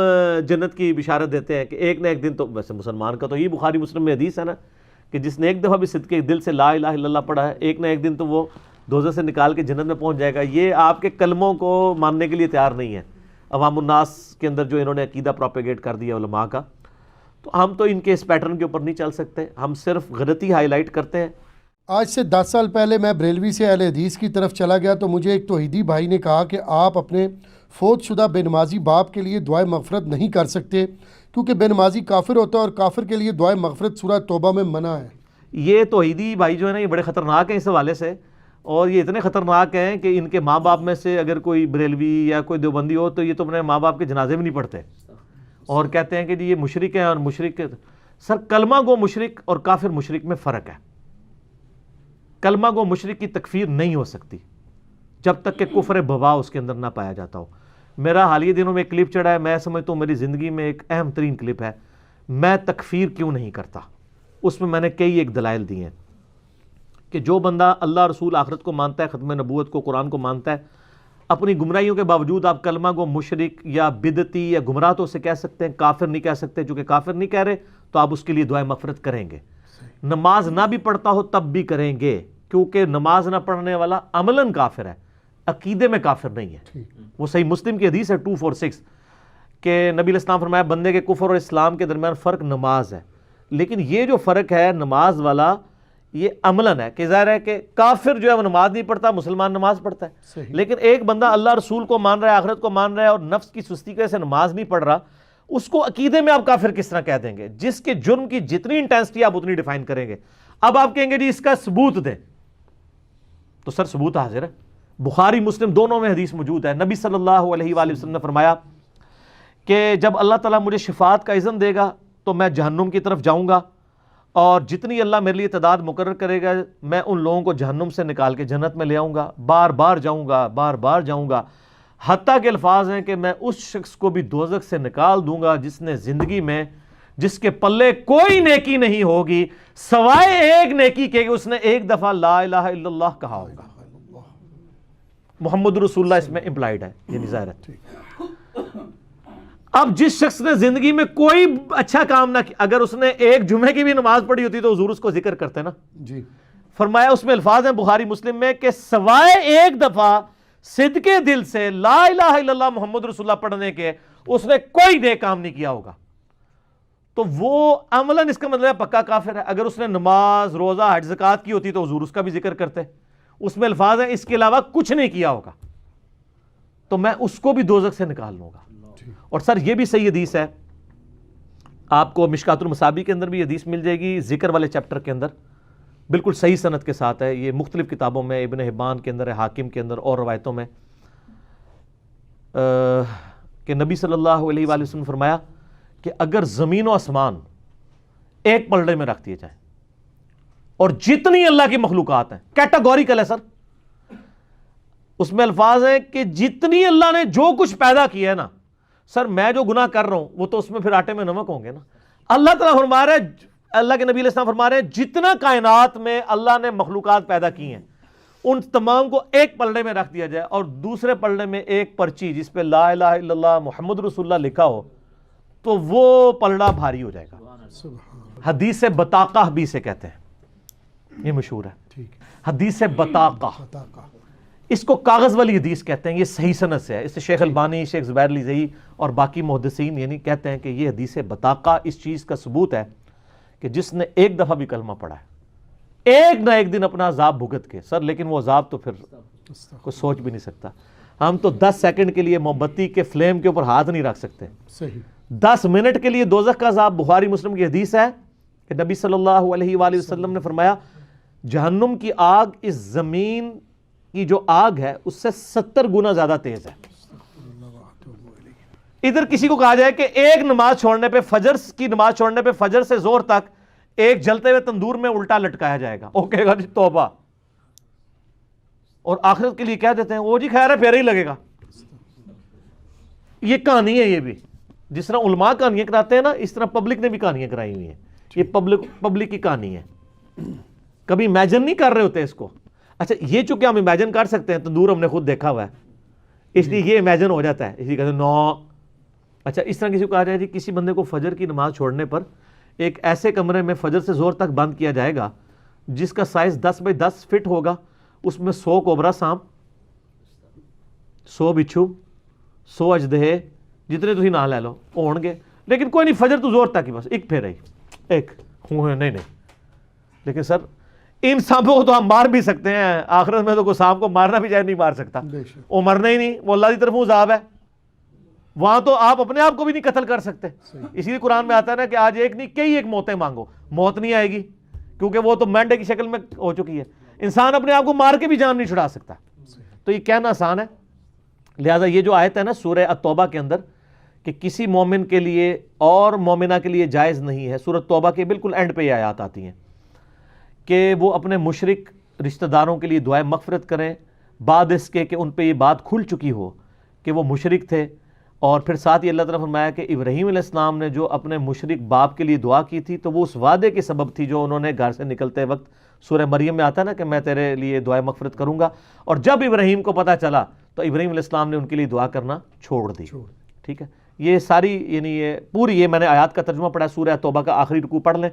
جنت کی بشارت دیتے ہیں کہ ایک نہ ایک دن تو. ویسے مسلمان کا تو یہ بخاری مسلم میں حدیث ہے نا کہ جس نے ایک دفعہ بھی صدقے دل سے لا الہ الا اللہ پڑھا ہے، ایک نہ ایک دن تو وہ دوزخ سے نکال کے جنت میں پہنچ جائے گا. یہ آپ کے کلموں کو ماننے کے لیے تیار نہیں ہے عوام الناس کے اندر جو انہوں نے عقیدہ پروپیگیٹ کر دیا علماء کا. تو ہم تو ان کے اس پیٹرن کے اوپر نہیں چل سکتے، ہم صرف غلطی ہائی لائٹ کرتے ہیں. آج سے 10 سال پہلے میں بریلوی سے اہل حدیث کی طرف چلا گیا تو مجھے ایک توحیدی بھائی نے کہا کہ آپ اپنے فوت شدہ بے نمازی باپ کے لیے دعائے مغفرت نہیں کر سکتے کیونکہ بے نمازی کافر ہوتا ہے اور کافر کے لیے دعائے مغفرت سورہ توبہ میں منع ہے. یہ توحیدی بھائی جو ہے نا یہ بڑے خطرناک ہیں اس حوالے سے، اور یہ اتنے خطرناک ہیں کہ ان کے ماں باپ میں سے اگر کوئی بریلوی یا کوئی دیوبندی ہو تو یہ تو اپنے ماں باپ کے جنازے بھی نہیں پڑھتے اور کہتے ہیں کہ جی یہ مشرک ہیں اور مشرک. سر کلمہ گو مشرک اور کافر مشرک میں فرق ہے. کلمہ گو مشرک کی تکفیر نہیں ہو سکتی جب تک کہ کفر بوا اس کے اندر نہ پایا جاتا ہو. میرا حالیہ دنوں میں ایک کلپ چڑھا ہے، میں سمجھتا ہوں میری زندگی میں ایک اہم ترین کلپ ہے، میں تکفیر کیوں نہیں کرتا. اس میں نے کئی ایک دلائل دی ہیں کہ جو بندہ اللہ رسول آخرت کو مانتا ہے، ختم نبوت کو، قرآن کو مانتا ہے، اپنی گمراہیوں کے باوجود آپ کلمہ کو مشرک یا بدعتی یا گمراہ تو اسے کہہ سکتے ہیں، کافر نہیں کہہ سکتے. چونکہ کافر نہیں کہہ رہے تو آپ اس کے لیے دعائے مغفرت کریں گے. نماز نہ بھی پڑھتا ہو تب بھی کریں گے، کیونکہ نماز نہ پڑھنے والا عملاً کافر ہے، عقیدے میں کافر نہیں ہے. وہ صحیح مسلم کی حدیث ہے 246 کہ نبی علیہ السلام فرمایا بندے کے کفر اور اسلام کے درمیان فرق نماز ہے. لیکن یہ جو فرق ہے نماز والا یہ عملاً ہے کہ ظاہر ہے کہ کافر جو ہے وہ نماز نہیں پڑھتا، مسلمان نماز پڑھتا ہے. لیکن ایک بندہ اللہ رسول کو مان رہا ہے، آخرت کو مان رہا ہے اور نفس کی سستی کی وجہ سے نماز نہیں پڑھ رہا، اس کو عقیدے میں آپ کافر کس طرح کہہ دیں گے؟ جس کے جرم کی جتنی انٹینسٹی آپ اتنی ڈیفائن کریں گے. اب آپ کہیں گے جی اس کا ثبوت دیں، تو سر ثبوت حاضر ہے، بخاری مسلم دونوں میں حدیث موجود ہے. نبی صلی اللہ علیہ وآلہ وسلم نے فرمایا کہ جب اللہ تعالیٰ مجھے شفاعت کا اذن دے گا تو میں جہنم کی طرف جاؤں گا، اور جتنی اللہ میرے لیے تعداد مقرر کرے گا میں ان لوگوں کو جہنم سے نکال کے جنت میں لے آؤں گا. بار بار جاؤں گا، بار بار جاؤں گا، حتیٰ کہ الفاظ ہیں کہ میں اس شخص کو بھی دوزخ سے نکال دوں گا جس نے زندگی میں، جس کے پلے کوئی نیکی نہیں ہوگی سوائے ایک نیکی کے کہ اس نے ایک دفعہ لا الہ الا اللہ کہا ہوگا. محمد رسول اللہ اس میں امپلائڈ ہے، یعنی ظاہر ہے. اب جس شخص نے زندگی میں کوئی اچھا کام نہ کیا، اگر اس نے ایک جمعے کی بھی نماز پڑھی ہوتی تو حضور اس کو ذکر کرتے نا جی. فرمایا اس میں الفاظ ہیں بخاری مسلم میں کہ سوائے ایک دفعہ صدقے دل سے لا الہ الا اللہ محمد رسول اللہ پڑھنے کے اس نے کوئی نیک کام نہیں کیا ہوگا. تو وہ عملاً اس کا مطلب ہے پکا کافر ہے. اگر اس نے نماز، روزہ، حج، زکوٰۃ کی ہوتی تو حضور اس کا بھی ذکر کرتے، اس میں الفاظ ہیں اس کے علاوہ کچھ نہیں کیا ہوگا تو میں اس کو بھی دوزخ سے نکال لوں گا. اور سر یہ بھی صحیح حدیث ہے, آپ کو مشکات المصابیح کے اندر بھی حدیث مل جائے گی, ذکر والے چیپٹر کے اندر بالکل صحیح سند کے ساتھ ہے. یہ مختلف کتابوں میں, ابن حبان کے اندر ہے, حاکم کے اندر اور روایتوں میں, کہ نبی صلی اللہ علیہ وآلہ وسلم نے فرمایا کہ اگر زمین و آسمان ایک پلڑے میں رکھ دیے جائیں اور جتنی اللہ کی مخلوقات ہیں, کیٹاگوریکل ہے سر, اس میں الفاظ ہیں کہ جتنی اللہ نے جو کچھ پیدا کیا ہے نا سر, میں جو گناہ کر رہا ہوں وہ تو اس میں پھر آٹے میں نمک ہوں گے نا. اللہ تعالیٰ فرما رہے ہیں, اللہ کے نبی علیہ السلام فرما رہے ہیں جتنا کائنات میں اللہ نے مخلوقات پیدا کی ہیں ان تمام کو ایک پلڑے میں رکھ دیا جائے اور دوسرے پلڑے میں ایک پرچی جس پہ لا الہ الا اللہ محمد رسول اللہ لکھا ہو تو وہ پلڑا بھاری ہو جائے گا. حدیث بطاقہ بھی سے کہتے ہیں, یہ مشہور ہے حدیث بطاقہ, اس کو کاغذ والی حدیث کہتے ہیں. یہ صحیح سند سے ہے, اس سے شیخ البانی, شیخ زبیر علیزئی اور باقی محدثین یعنی کہتے ہیں کہ یہ حدیث بطاقہ اس چیز کا ثبوت ہے کہ جس نے ایک دفعہ بھی کلمہ پڑھا ہے ایک نہ ایک دن اپنا عذاب بھگت کے سر, لیکن وہ عذاب تو پھر کوئی سوچ بھی نہیں سکتا. ہم تو 10 سیکنڈ کے لیے موم بتی کے فلیم کے اوپر ہاتھ نہیں رکھ سکتے, 10 منٹ کے لیے دوزخ کا عذاب. بخاری مسلم کی حدیث ہے کہ نبی صلی اللہ علیہ وآلہ وسلم نے فرمایا جہنم کی آگ اس زمین کی جو آگ ہے اس سے 70 گنا زیادہ تیز ہے. ادھر کسی کو کہا جائے کہ ایک نماز چھوڑنے پہ, فجر کی نماز چھوڑنے پہ فجر سے زور تک ایک جلتے ہوئے تندور میں الٹا لٹکایا جائے گا, وہ کہے گا جی توبہ, اور آخرت کے لیے کہہ دیتے ہیں وہ جی خیر ہے پھر ہی لگے گا. یہ کہانی ہے, یہ بھی جس طرح علماء کہانیاں کراتے ہیں نا اس طرح پبلک نے بھی کہانیاں کرائی ہوئی ہیں. یہ پبلک کی کہانی ہے, کبھی امیجن نہیں کر رہے ہوتے اس کو. اچھا یہ چونکہ ہم امیجن کر سکتے ہیں تندور ہم نے خود دیکھا ہوا ہے اس لیے یہ امیجن ہو جاتا ہے, اس لیے کہتے ہیں نو. اچھا اس طرح کسی کو کہا جائے جی کسی بندے کو فجر کی نماز چھوڑنے پر ایک ایسے کمرے میں فجر سے زور تک بند کیا جائے گا جس کا سائز 10x10 فٹ ہوگا, اس میں 100 کوبرا سانپ, 100 بچھو, 100 اژدہے, جتنے تھی نہ لے لو ہون گے, لیکن کوئی نہیں فجر تو زور تک ہی بس ایک پھر رہی ایک نہیں. لیکن سر ان سانپوں کو تو ہم مار بھی سکتے ہیں, آخرت میں تو کوئی سانپ کو مارنا بھی چاہے نہیں مار سکتا, وہ مرنا ہی نہیں, وہ اللہ کی طرف عذاب ہے. وہاں تو آپ اپنے آپ کو بھی نہیں قتل کر سکتے. اسی لیے قرآن میں آتا ہے نا کہ آج ایک نہیں کئی ایک موتیں مانگو, موت نہیں آئے گی کیونکہ وہ تو مینڈے کی شکل میں ہو چکی ہے. انسان اپنے آپ کو مار کے بھی جان نہیں چھڑا سکتا, تو یہ کہنا آسان ہے. لہٰذا یہ جو آیت ہے نا سورہ التوبہ کے اندر کہ کسی مومن کے لیے اور مومنہ کے لیے جائز نہیں ہے, سورہ توبہ کے بالکل اینڈ پہ یہ آیات آتی ہیں کہ وہ اپنے مشرک رشتہ داروں کے لیے دعائیں مغفرت کریں بعد اس کے کہ ان پہ یہ بات کھل چکی ہو کہ وہ مشرک تھے. اور پھر ساتھ ہی اللہ تعالیٰ نے فرمایا کہ ابراہیم علیہ السلام نے جو اپنے مشرک باپ کے لیے دعا کی تھی تو وہ اس وعدے کے سبب تھی جو انہوں نے گھر سے نکلتے وقت سورہ مریم میں آتا ہے نا کہ میں تیرے لیے دعائیں مغفرت کروں گا. اور جب ابراہیم کو پتہ چلا تو ابراہیم علیہ السلام نے ان کے لیے دعا کرنا چھوڑ دی. ٹھیک ہے, یہ ساری یعنی یہ پوری یہ میں نے آیات کا ترجمہ پڑھا, سورہ توبہ کا آخری رکوع پڑھ لیں.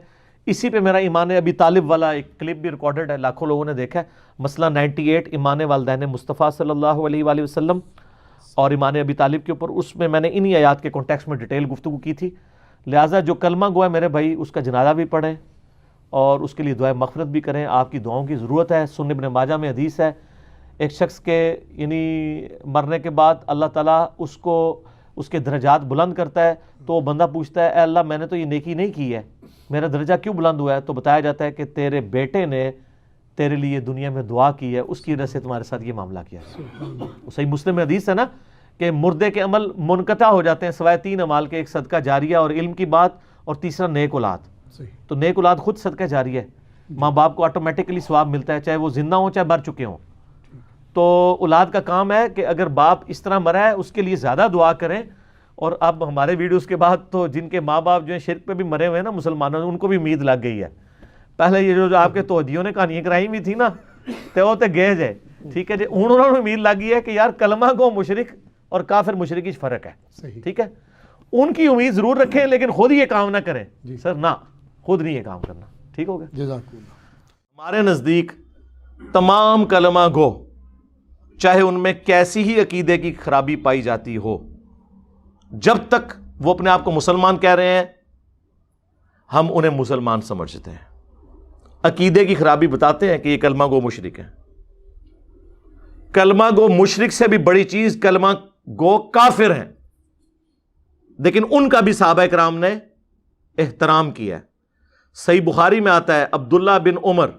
اسی پہ میرا ایمان ابی طالب والا ایک کلپ بھی ریکارڈڈ ہے, لاکھوں لوگوں نے دیکھا ہے. مسئلہ 98 ایمان والدین مصطفیٰ صلی اللہ علیہ وآلہ وسلم اور ایمان ابی طالب کے اوپر, اس میں میں نے انہی آیات کے کانٹیکسٹ میں ڈیٹیل گفتگو کی تھی. لہٰذا جو کلمہ گو ہے میرے بھائی اس کا جنازہ بھی پڑھیں اور اس کے لیے دعائیں مغفرت بھی کریں, آپ کی دعاؤں کی ضرورت ہے. سنن ابن ماجہ میں حدیث ہے ایک شخص کے یعنی مرنے کے بعد اللہ تعالیٰ اس کو اس کے درجات بلند کرتا ہے, تو وہ بندہ پوچھتا ہے اے اللہ میں نے تو یہ نیکی نہیں کی ہے, میرا درجہ کیوں بلند ہوا ہے؟ تو بتایا جاتا ہے کہ تیرے بیٹے نے تیرے لیے دنیا میں دعا کی ہے, اس کی وجہ سے تمہارے ساتھ یہ معاملہ کیا ہے. صحیح مسلم میں حدیث ہے نا کہ مردے کے عمل منقطع ہو جاتے ہیں سوائے 3 اعمال کے, ایک صدقہ جاریہ اور علم کی بات, اور تیسرا نیک اولاد. تو نیک اولاد خود صدقہ جاریہ ہے, ماں باپ کو آٹومیٹکلی ثواب ملتا ہے چاہے وہ زندہ ہوں چاہے مر چکے ہوں. تو اولاد کا کام ہے کہ اگر باپ اس طرح مرا ہے اس کے لیے زیادہ دعا کریں. اور اب ہمارے ویڈیوز کے بعد تو جن کے ماں باپ جو ہیں شرک پہ بھی مرے ہوئے ہیں نا مسلمانوں, ان کو بھی امید لگ گئی ہے. پہلے یہ جو آپ کے توجیوں نے کہانیاں کرائی ہوئی تھی نا تو وہ تے گئے جائے, ٹھیک ہے جی, انہوں نے امید لگ گئی ہے کہ یار کلمہ کو مشرک اور کافر مشرک کی فرق ہے. ٹھیک ہے, ان کی امید ضرور رکھیں لیکن خود یہ کام نہ کریں. سر نہ, خود نہیں یہ کام کرنا. ٹھیک ہو گیا. ہمارے نزدیک تمام کلمہ گو چاہے ان میں کیسی ہی عقیدے کی خرابی پائی جاتی ہو, جب تک وہ اپنے آپ کو مسلمان کہہ رہے ہیں ہم انہیں مسلمان سمجھتے ہیں. عقیدے کی خرابی بتاتے ہیں کہ یہ کلمہ گو مشرک ہیں, کلمہ گو مشرک سے بھی بڑی چیز کلمہ گو کافر ہیں، لیکن ان کا بھی صحابہ کرام نے احترام کیا ہے۔ صحیح بخاری میں آتا ہے عبداللہ بن عمر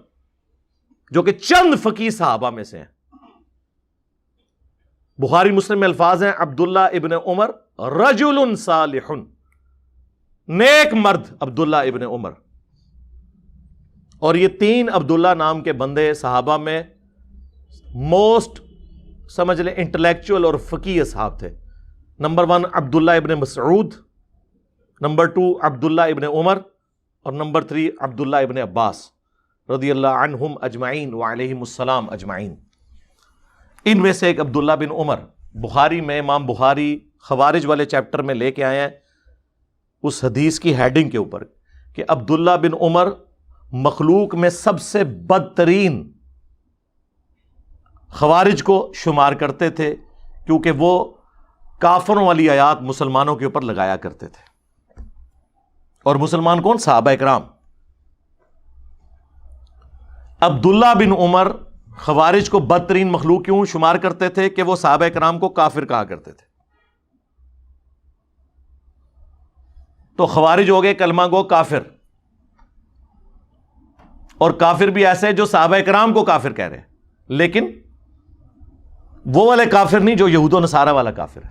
جو کہ چند فقیہ صحابہ میں سے ہیں، بخاری مسلم میں الفاظ ہیں عبداللہ ابن عمر رجل صالح، نیک مرد عبداللہ ابن عمر۔ اور یہ تین عبداللہ نام کے بندے صحابہ میں موسٹ سمجھ لیں انٹلیکچوئل اور فقیہ صحاب تھے۔ نمبر 1 عبداللہ ابن مسعود، نمبر 2 عبداللہ ابن عمر، اور نمبر 3 عبداللہ ابن عباس رضی اللہ عنہم اجمعین وعلیہم السلام اجمعین۔ ان میں سے ایک عبداللہ بن عمر بخاری میں امام بخاری خوارج والے چیپٹر میں لے کے آئے ہیں اس حدیث کی ہیڈنگ کے اوپر کہ عبداللہ بن عمر مخلوق میں سب سے بدترین خوارج کو شمار کرتے تھے، کیونکہ وہ کافروں والی آیات مسلمانوں کے اوپر لگایا کرتے تھے۔ اور مسلمان کون؟ صحابہ اکرام۔ عبداللہ بن عمر خوارج کو بدترین مخلوق کیوں شمار کرتے تھے؟ کہ وہ صحابہ اکرام کو کافر کہا کرتے تھے۔ تو خوارج ہو گئے کلمہ گو کافر، اور کافر بھی ایسے جو صحابہ اکرام کو کافر کہہ رہے ہیں، لیکن وہ والے کافر نہیں جو یہود و نصارہ والا کافر ہے۔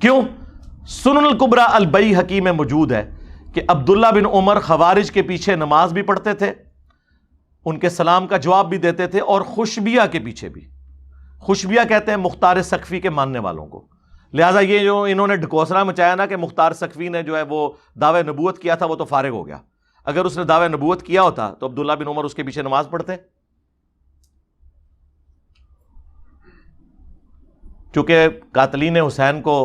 کیوں؟ سنن الکبریٰ البیہقی میں موجود ہے کہ عبداللہ بن عمر خوارج کے پیچھے نماز بھی پڑھتے تھے، ان کے سلام کا جواب بھی دیتے تھے، اور خوشبیہ کے پیچھے بھی۔ خوشبیہ کہتے ہیں مختار سقفی کے ماننے والوں کو۔ لہٰذا یہ جو انہوں نے ڈھکوسلا مچایا نا کہ مختار سقفی نے جو ہے وہ دعوی نبوت کیا تھا، وہ تو فارغ ہو گیا۔ اگر اس نے دعوی نبوت کیا ہوتا تو عبداللہ بن عمر اس کے پیچھے نماز پڑھتے۔ چونکہ قاتلین حسین کو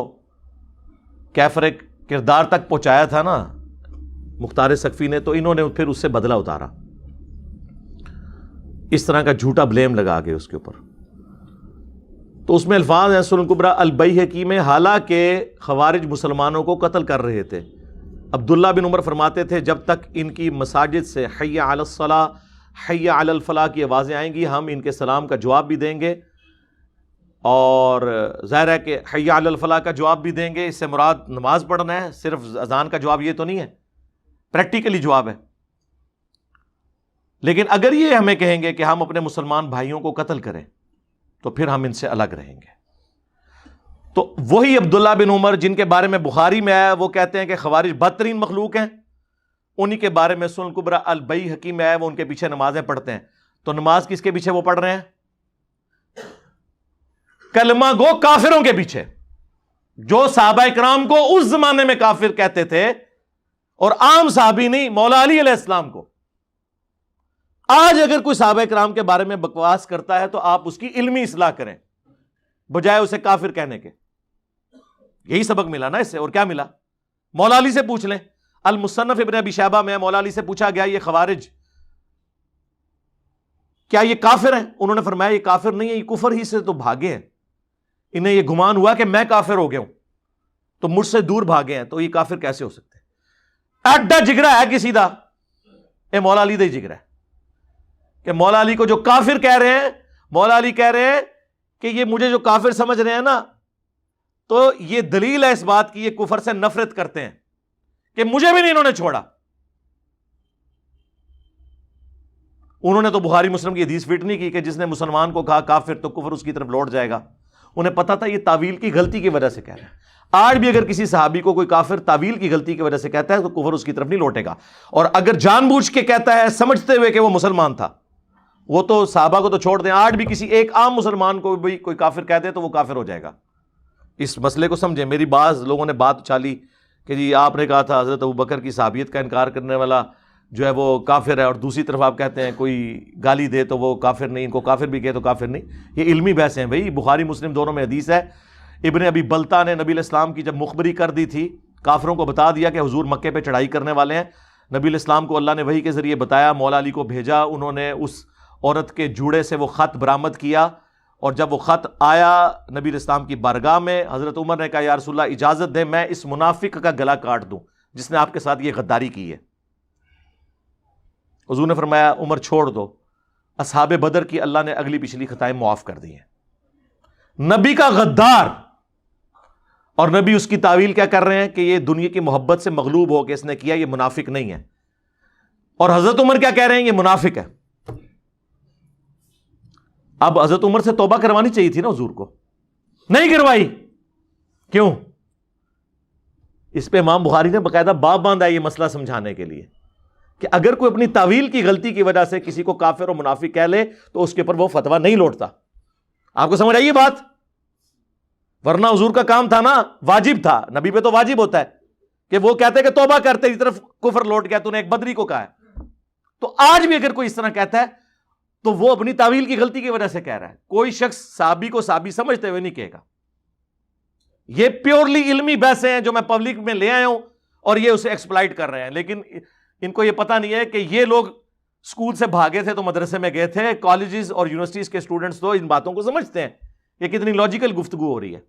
کیفر کردار تک پہنچایا تھا نا مختار سقفی نے، تو انہوں نے پھر اس سے بدلہ اتارا، اس طرح کا جھوٹا بلیم لگا کے اس کے اوپر۔ تو اس میں الفاظ ہیں سنن کبریٰ البیہقی میں، حالانکہ خوارج مسلمانوں کو قتل کر رہے تھے، عبداللہ بن عمر فرماتے تھے جب تک ان کی مساجد سے حی علی الصلاۃ حی علی الفلاح کی آوازیں آئیں گی ہم ان کے سلام کا جواب بھی دیں گے، اور ظاہر ہے کہ حی علی الفلاح کا جواب بھی دیں گے، اس سے مراد نماز پڑھنا ہے، صرف اذان کا جواب یہ تو نہیں ہے، پریکٹیکلی جواب ہے۔ لیکن اگر یہ ہمیں کہیں گے کہ ہم اپنے مسلمان بھائیوں کو قتل کریں تو پھر ہم ان سے الگ رہیں گے۔ تو وہی عبداللہ بن عمر جن کے بارے میں بخاری میں آیا وہ کہتے ہیں کہ خوارج بدترین مخلوق ہیں، انہی کے بارے میں سنن کبریٰ البیہقی میں آیا وہ ان کے پیچھے نمازیں پڑھتے ہیں۔ تو نماز کس کے پیچھے وہ پڑھ رہے ہیں؟ کلمہ گو کافروں کے پیچھے، جو صحابہ اکرام کو اس زمانے میں کافر کہتے تھے، اور عام صحابی نہیں، مولا علی علیہ السلام کو۔ آج اگر کوئی صحابہ اکرام کے بارے میں بکواس کرتا ہے تو آپ اس کی علمی اصلاح کریں بجائے اسے کافر کہنے کے۔ یہی سبق ملا نا اس سے، اور کیا ملا؟ مولا علی سے پوچھ لیں، المصنف ابن ابی شیبہ میں مولا علی سے پوچھا گیا یہ خوارج کیا یہ کافر ہیں؟ انہوں نے فرمایا یہ کافر نہیں ہے، یہ کفر ہی سے تو بھاگے ہیں، انہیں یہ گمان ہوا کہ میں کافر ہو گیا ہوں تو مجھ سے دور بھاگے ہیں، تو یہ کافر کیسے ہو سکتے ہیں؟ ایڈا جگرا ہے کسی دا، اے مولا علی دا ہی جگرا ہے کہ مولا علی کو جو کافر کہہ رہے ہیں، مولا علی کہہ رہے ہیں کہ یہ مجھے جو کافر سمجھ رہے ہیں نا، تو یہ دلیل ہے اس بات کی یہ کفر سے نفرت کرتے ہیں کہ مجھے بھی نہیں انہوں نے چھوڑا۔ انہوں نے تو بخاری مسلم کی حدیث فٹ نہیں کی کہ جس نے مسلمان کو کہا کافر تو کفر اس کی طرف لوٹ جائے گا۔ انہیں پتا تھا یہ تعویل کی غلطی کی وجہ سے کہہ رہے ہیں۔ آج بھی اگر کسی صحابی کو کوئی کافر تعویل کی غلطی کی وجہ سے کہتا ہے تو کفر اس کی طرف نہیں لوٹے گا، اور اگر جان بوجھ کے کہتا ہے سمجھتے ہوئے کہ وہ مسلمان تھا، وہ تو صحابہ کو تو چھوڑ دیں، آج بھی کسی ایک عام مسلمان کو بھی کوئی کافر کہہ دے تو وہ کافر ہو جائے گا۔ اس مسئلے کو سمجھیں۔ میری بعض لوگوں نے بات چالی کہ جی آپ نے کہا تھا حضرت ابوبکر کی صحابیت کا انکار کرنے والا جو ہے وہ کافر ہے، اور دوسری طرف آپ کہتے ہیں کوئی گالی دے تو وہ کافر نہیں، ان کو کافر بھی کہے تو کافر نہیں۔ یہ علمی بحثیں ہیں بھائی، بخاری مسلم دونوں میں حدیث ہے۔ ابن ابی بلتا نے نبی علیہ السلام کی جب مخبری کر دی تھی، کافروں کو بتا دیا کہ حضور مکے پہ چڑھائی کرنے والے ہیں، نبی علیہ السلام کو اللہ نے وحی کے ذریعے بتایا، مولا علی کو بھیجا، انہوں نے اس عورت کے جوڑے سے وہ خط برآمد کیا، اور جب وہ خط آیا نبی علیہ السلام کی بارگاہ میں، حضرت عمر نے کہا یا رسول اللہ اجازت دے میں اس منافق کا گلا کاٹ دوں جس نے آپ کے ساتھ یہ غداری کی ہے۔ حضور نے فرمایا عمر چھوڑ دو، اصحاب بدر کی اللہ نے اگلی پچھلی خطائیں معاف کر دی ہیں۔ نبی کا غدار، اور نبی اس کی تعویل کیا کر رہے ہیں کہ یہ دنیا کی محبت سے مغلوب ہو کے اس نے کیا، یہ منافق نہیں ہے۔ اور حضرت عمر کیا کہہ رہے ہیں؟ یہ منافق ہے۔ اب حضرت عمر سے توبہ کروانی چاہیے تھی نا حضور کو، نہیں کروائی، کیوں؟ اس پہ امام بخاری نے باقاعدہ باب باندھا ہے یہ مسئلہ سمجھانے کے لیے کہ اگر کوئی اپنی تعویل کی غلطی کی وجہ سے کسی کو کافر اور منافق کہہ لے تو اس کے اوپر وہ فتویٰ نہیں لوٹتا۔ آپ کو سمجھ آئی یہ بات؟ ورنہ حضور کا کام تھا نا، واجب تھا، نبی پہ تو واجب ہوتا ہے کہ وہ کہتے کہ توبہ کرتے ہی طرف کفر لوٹ گیا، تو نے ایک بدری کو کہا ہے۔ تو آج بھی اگر کوئی اس طرح کہتا ہے تو وہ اپنی تعویل کی غلطی کی وجہ سے کہہ رہا ہے۔ کوئی شخص صحابی کو صحابی سمجھتے ہوئے نہیں کہے گا۔ یہ پیورلی علمی بحثیں ہیں جو میں پبلک میں لے آیا ہوں اور یہ اسے ایکسپلائٹ کر رہے ہیں، لیکن ان کو یہ پتہ نہیں ہے کہ یہ لوگ اسکول سے بھاگے تھے تو مدرسے میں گئے تھے، کالجز اور یونیورسٹیز کے اسٹوڈنٹس تو ان باتوں کو سمجھتے ہیں۔ یہ کتنی لاجیکل گفتگو ہو رہی ہے۔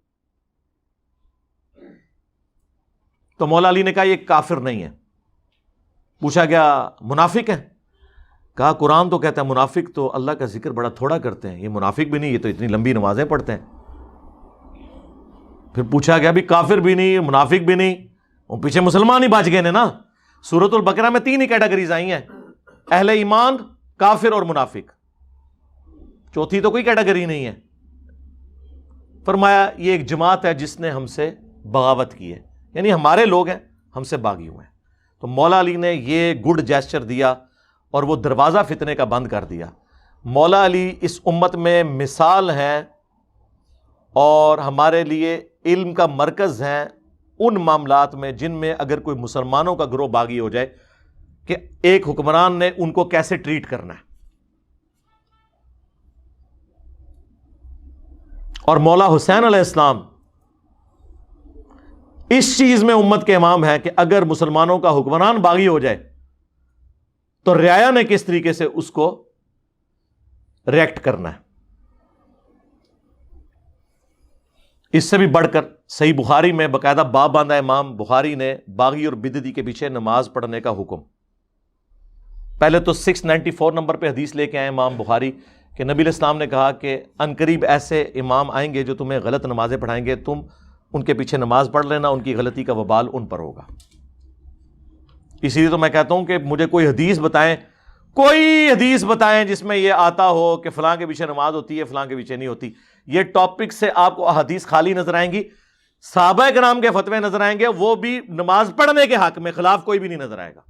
تو مولا علی نے کہا یہ کافر نہیں ہے۔ پوچھا گیا منافق ہے؟ کہا قرآن تو کہتا ہے منافق تو اللہ کا ذکر بڑا تھوڑا کرتے ہیں، یہ منافق بھی نہیں، یہ تو اتنی لمبی نمازیں پڑھتے ہیں۔ پھر پوچھا گیا بھی کافر بھی نہیں، منافق بھی نہیں، وہ پیچھے مسلمان ہی بچ گئے نا۔ سورۃ البقرہ میں 3 ہی کیٹیگریز آئی ہیں، اہل ایمان، کافر اور منافق، چوتھی تو کوئی کیٹیگری نہیں ہے۔ فرمایا یہ ایک جماعت ہے جس نے ہم سے بغاوت کی ہے، یعنی ہمارے لوگ ہیں، ہم سے باغی ہوئے ہیں۔ تو مولا علی نے یہ گڈ جیسچر دیا اور وہ دروازہ فتنے کا بند کر دیا۔ مولا علی اس امت میں مثال ہیں اور ہمارے لیے علم کا مرکز ہیں ان معاملات میں جن میں اگر کوئی مسلمانوں کا گروہ باغی ہو جائے کہ ایک حکمران نے ان کو کیسے ٹریٹ کرنا ہے۔ اور مولا حسین علیہ السلام اس چیز میں امت کے امام ہے کہ اگر مسلمانوں کا حکمران باغی ہو جائے تو رعایا نے کس طریقے سے اس کو ریئیکٹ کرنا ہے۔ اس سے بھی بڑھ کر صحیح بخاری میں باقاعدہ باب باندھا امام بخاری نے باغی اور بدعتی کے پیچھے نماز پڑھنے کا حکم۔ پہلے تو 694 نمبر پہ حدیث لے کے آئے امام بخاری کہ نبی علیہ السلام نے کہا کہ عنقریب ایسے امام آئیں گے جو تمہیں غلط نمازیں پڑھائیں گے، تم ان کے پیچھے نماز پڑھ لینا، ان کی غلطی کا وبال ان پر ہوگا۔ اسی لیے تو میں کہتا ہوں کہ مجھے کوئی حدیث بتائیں، کوئی حدیث بتائیں جس میں یہ آتا ہو کہ فلاں کے پیچھے نماز ہوتی ہے، فلاں کے پیچھے نہیں ہوتی۔ یہ ٹاپک سے آپ کو احادیث خالی نظر آئیں گی، صحابہ کرام کے فتوے نظر آئیں گے، وہ بھی نماز پڑھنے کے حق میں خلاف کوئی بھی نہیں نظر آئے گا۔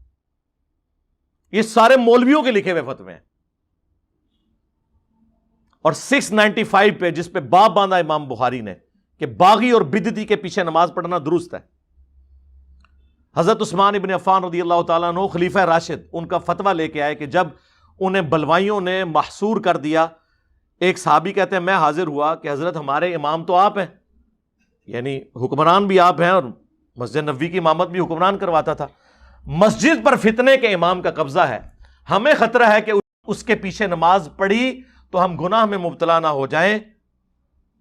یہ سارے مولویوں کے لکھے ہوئے فتوے ہیں۔ اور 695 پہ جس پہ باب باندھا امام بخاری نے کہ باغی اور بدعتی کے پیچھے نماز پڑھنا درست ہے، حضرت عثمان ابن عفان رضی اللہ تعالیٰ عنہ خلیفہ راشد ان کا فتویٰ لے کے آئے کہ جب انہیں بلوائیوں نے محصور کر دیا، ایک صحابی کہتے ہیں میں حاضر ہوا کہ حضرت ہمارے امام تو آپ ہیں، یعنی حکمران بھی آپ ہیں، اور مسجد نبوی کی امامت بھی حکمران کرواتا تھا، مسجد پر فتنے کے امام کا قبضہ ہے، ہمیں خطرہ ہے کہ اس کے پیچھے نماز پڑھی تو ہم گناہ میں مبتلا نہ ہو جائیں،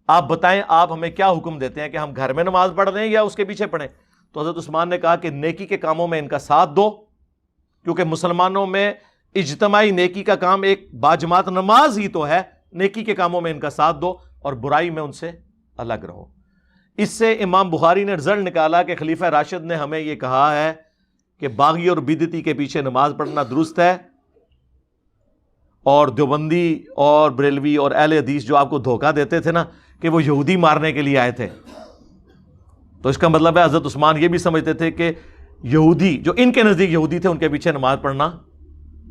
آپ بتائیں آپ ہمیں کیا حکم دیتے ہیں کہ ہم گھر میں نماز پڑھ لیں یا اس کے پیچھے پڑھیں؟ تو حضرت عثمان نے کہا کہ نیکی کے کاموں میں ان کا ساتھ دو، کیونکہ مسلمانوں میں اجتماعی نیکی کا کام ایک باجماعت نماز ہی تو ہے، نیکی کے کاموں میں ان کا ساتھ دو اور برائی میں ان سے الگ رہو۔ اس سے امام بخاری نے رزلٹ نکالا کہ خلیفہ راشد نے ہمیں یہ کہا ہے کہ باغی اور بدعتی کے پیچھے نماز پڑھنا درست ہے، اور دیوبندی اور بریلوی اور اہل حدیث جو آپ کو دھوکہ دیتے تھے نا کہ وہ یہودی مارنے کے لیے آئے تھے، تو اس کا مطلب ہے حضرت عثمان یہ بھی سمجھتے تھے کہ یہودی جو ان کے نزدیک یہودی تھے ان کے پیچھے نماز پڑھنا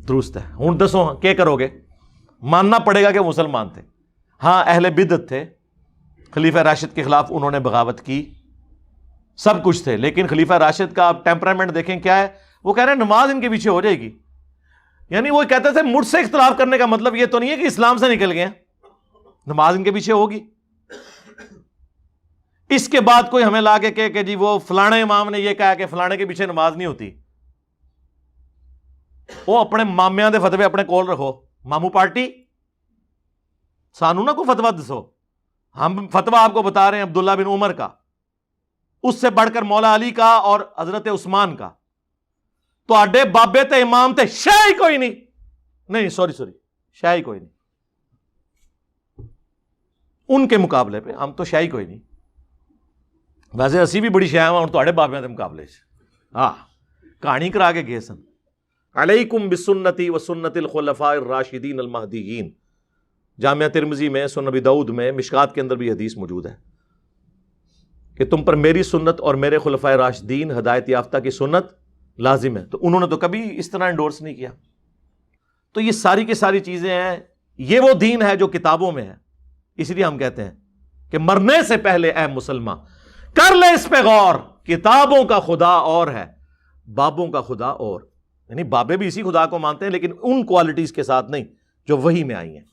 درست ہے۔ ہوں دسو کیا کرو گے؟ ماننا پڑے گا کہ مسلمان تھے، ہاں اہل بدعت تھے، خلیفہ راشد کے خلاف انہوں نے بغاوت کی، سب کچھ تھے، لیکن خلیفہ راشد کا آپ ٹیمپرامنٹ دیکھیں کیا ہے، وہ کہہ رہے ہیں نماز ان کے پیچھے ہو جائے گی، یعنی وہ کہتے تھے مجھ سے اختلاف کرنے کا مطلب یہ تو نہیں ہے کہ اسلام سے نکل گئے، نماز ان کے پیچھے ہوگی۔ اس کے بعد کوئی ہمیں لا کے کہے کہ جی وہ فلانے امام نے یہ کہا کہ فلانے کے پیچھے نماز نہیں ہوتی، وہ اپنے مامیاں دے فتوے اپنے کول رکھو، مامو پارٹی سانو نہ کوئی فتویٰ دسو، ہم فتویٰ آپ کو بتا رہے ہیں عبداللہ بن عمر کا، اس سے بڑھ کر مولا علی کا اور حضرت عثمان کا، تو اڈے بابے تے امام تے شے ہی کوئی نہیں، سوری شاہی کوئی نہیں ان کے مقابلے پہ، ہم تو شاہی کوئی نہیں. ویسے اسی بھی بڑی شاہ اور تھوڑے بابیاں دے مقابلے ہاں کہانی کرا کے گئے سن. علیکم بسنتی و سنت الخلفاء الراشدین المہدیین. جامعہ ترمذی میں، سنن ابی داؤد میں، مشکات کے اندر بھی حدیث موجود ہے کہ تم پر میری سنت اور میرے خلفائے راشدین ہدایت یافتہ کی سنت لازم ہے. تو انہوں نے تو کبھی اس طرح انڈورس نہیں کیا. تو یہ ساری کی ساری چیزیں ہیں. یہ وہ دین ہے جو کتابوں میں ہے. اس لیے ہم کہتے ہیں کہ مرنے سے پہلے اے مسلمان کر لے اس پہ غور. کتابوں کا خدا اور ہے، بابوں کا خدا اور. یعنی بابے بھی اسی خدا کو مانتے ہیں لیکن ان کوالٹیز کے ساتھ نہیں جو وحی میں آئی ہیں.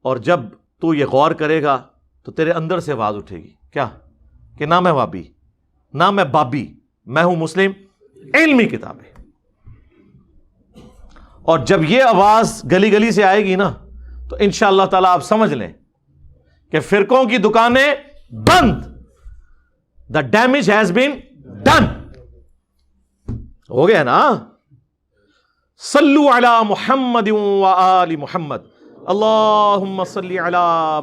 اور جب تو یہ غور کرے گا تو تیرے اندر سے آواز اٹھے گی کیا کہ نہ میں وابی، نہ میں بابی، میں ہوں مسلم. علمی کتابیں. اور جب یہ آواز گلی گلی سے آئے گی نا تو انشاءاللہ تعالیٰ آپ سمجھ لیں کہ فرقوں کی دکانیں بند. The damage has been done. ہو گیا نا. صلو علی محمد و آل محمد. اللہم صلی علی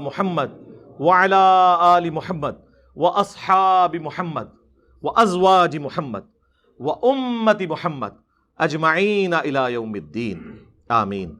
محمد وعلی آل محمد واصحاب محمد وازواج محمد وامت محمد اجمعین الی یوم الدین. آمین.